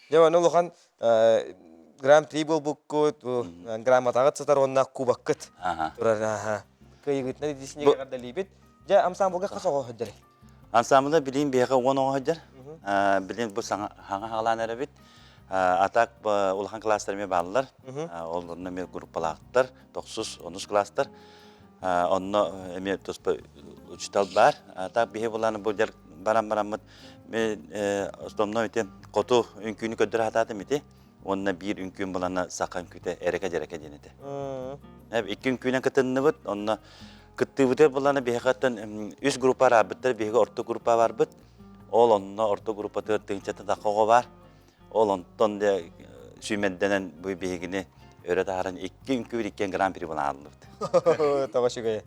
Дева нолган гран-при был буккут, грамотагат сатар онна кубаккыт. Турар кыйгытны дисинеге кадали бит. Жа амсамбулга касого хөддер. Ансамблда билин бега 10 хөддер. Билин бу саңа хаңаланары бит. Атак улхан класстарме баллар. Оларны мен группалактар, 9-10 класстар. Онно эме тоспа учтал бар. Атак бие буланы бу жер барам-барамыт мен основной тем коту үнкүнү көдөр хатады мити. Onunla bir ünkün bulana sakan küte ereke dereke denedi. Hep iki ünküne kıtınını bıt, onunla kıttığı bıtır bulana bir hakikaten üst grupa rabıttır, bir orta grupa var bıt. Ol onunla orta grupa tığırttığın çatı dakika var. Ol ondan da süymedenen bu bilgini öyle daharan iki ünkü ikken Grand Prix bulana alındı. Tabaşı gaya.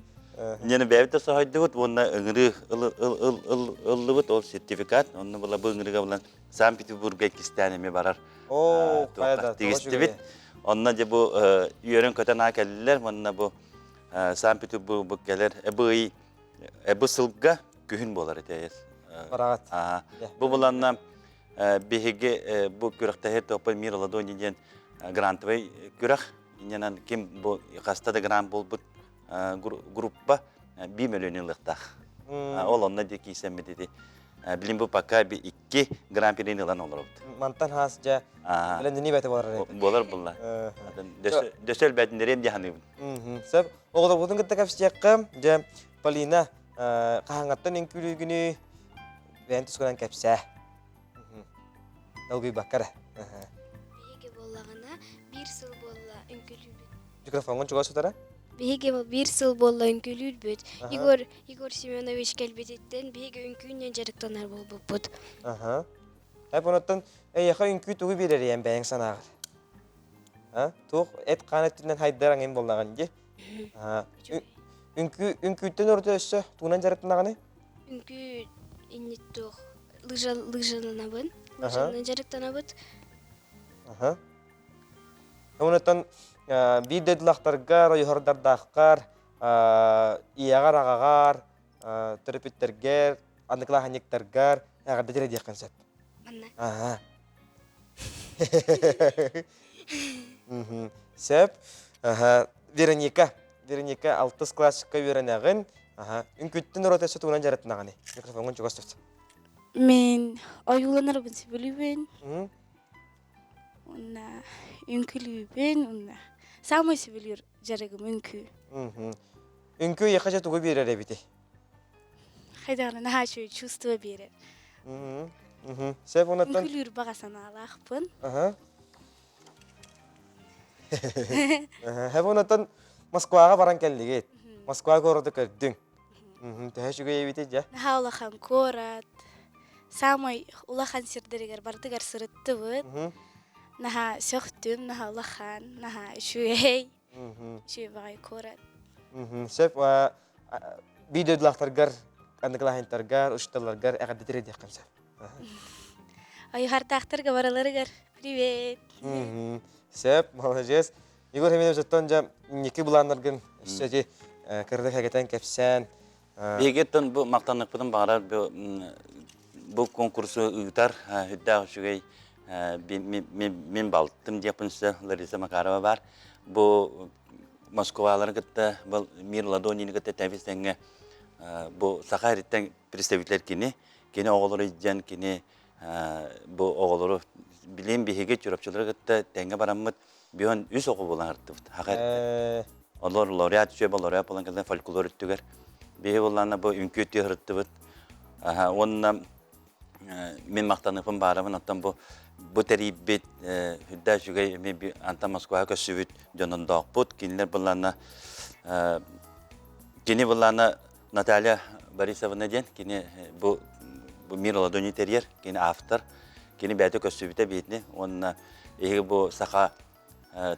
Yani bevde sahaydı bıt, onunla ıngırı ıllı bıt, ol sertifikat. Onunla bula bu ıngırıga bulan San Petersburg'a ikistanemi barar. Kayada, tabaşı gaya. Onunla da bu yörün kötena geldiler, onunla bu San Petersburg'a gelir. Bu sılga gühün bolar eteyiz. Baragat. Bu bulanla bihige bu kürekte her topal mirala dönüyen Grand Prix kürek. Yani kim bu kastada Grand Bol bu gruppa 1 milyon yıllıkta. Olanla deki isemi dedi. Bilim bu pakar bir iki Grand Prix'nin yılan olur. Mantan hasca. Bilen dini bete var. Bolar bunlar. Dösel bedinlerim dihanım. Sep, o kadar budun kita kapsiyakam, jam palina kahangatan yang kuli gini, bentus kuran kapsah. Lebih bakar. Bihi bollagana bir sıl bolla önkülübüt. Mikrofonun juga saudara? Bihi bir sıl bolla önkülübüt. Igor Semyonovich kelbetetten bihi önkünden jarıktanar bolbuput. Aha. Hep ondan yaka önkü tuğu birer yan bayang sanağır. Tuğ et kanetinden haydaran en bollagan ki. Ünkütten orada össe tuğunan jarıktanar ne? Ünkü innittuq lыжаланабын. Lыжалан jarıktanabıt. Aha. Ondan bir dedlaktargar, yuhardardakar, iyagar agagar, terpitterger, andıkla hanyektargar, agar dejere diye konsep. Aha. Sep, Veronika 6 klaska öğrenegin, ünkütten rotası tuğunan jarıktanagani. Mikrofonun juga saudara. Men oyulanarbın sebelübün. Ona ünkülübün, ona samay sebelür jarıgım ünkü. Ünkü yakaca tuğu birer ebiti. Haydağına naha şöyle çustuğa birer. Sep ondan... Ünkülür bağasana alaqpın. Hep ondan Moskvaga baran geldi git. Moskvaga orada gördün. Teşekkür ebiti ja. Naha ulaqan korat. Samay ulaqan sirderiger bardıgar sırıttı bud. Naha söktüm, naha ulaqan, naha şüyey. Şüyey bağay korat. Sep videolargar, andıklahintargar, ustalargar, agar dejere diye konsep. Ay hartaqtarga baralargar. Привет. Sep, молодец. Igor Semyonovich zaten iki bulanlargın işte kırdık hakikaten kapsan. Bigetten bu maktanlık buden bağırar bu konkursu ütar hüdda şugay min baltım yapınsa Larisa Makarova var. Bu Moskovalar gitti, bu Mir Ladonini gitti tevistenge bu Sakarya'dan представитель kini oğulları izleyen kini bu oğulları bilim bihige çorapçıları gitti tenge baramıt bir an üst okul bulan arttı. Hakikaten. Onlar laureat şöyle laureat olan kadar folklor üttüger. Bir bulanla bu ünkütü hırttı. Onunla min maktanıpın bağırımın attan bu teribet hüdda şugay bir anta Moskva'ya kösüvüt dönün dağput kinler bulanla kini bulanla Natalya Borisovna diyen kini bu Mirala Dönüteriyer kini after kini beyte kösüvüte bitni onunla bu saka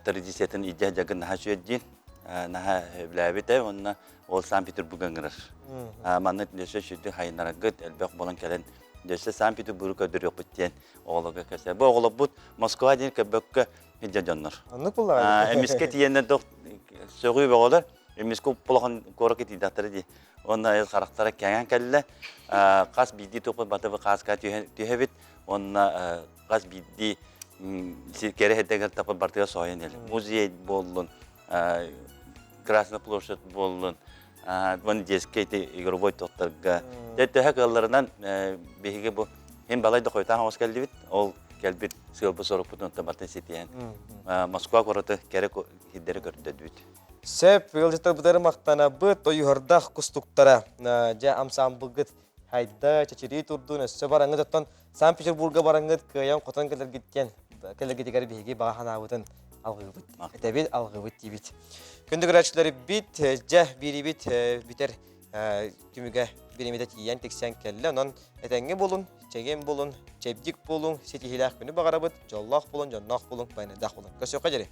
tradisiyetin iddia jagın naha şüyedin naha blabite onunla ol San Petersburg'a girer. Mannet döşe şüydü haynara gıt elbek bolan kelen döşe San Petersburg'a dürüyor bitiyen oğluğa kese. Bu oğlu but Moskova değil ki bökke hidya canlar. Anlık bular. Emisket yiyenden de söğüy be olur. Emisket polağın korak eti dahtırı di. Onunla el karaktara kengen kelle. Kas bidi topu batı ve kas ka tühevit. Onunla kas bidi kere heddeger tapı bartıya soğuyan el. Muzey bollun. Krasna Ploshad bollun. Van deskete igrovой tottarga. Dette hakallarından bihige bu hem balay da koytan hoş geldi bit. Ol gelbit sılbı sorup putun tabatın setiyen. Moskva korata kere hiddere gördü bit. Sep yılcıtır budarı maktana bıt o yuhardah kustuktara. Ja amsam bıgıt hayda çeçiri turdu. Nese barangı zaten San Petersburg'a barangı kıyam kotan kadar gitken. келегедигер биһиги багаханабытын алгыбыт. Этебит алгыбыт дибит. Күндүгүрәчләре бит, жа бирибит битер күмүгә биремите тиян тексен келле, онон этеңге болун, чеген болун, чебдик болун, сетихилах күнү багарабыт, жоллах болун, жоннах болун, байнадах болун. Көсөккө жере.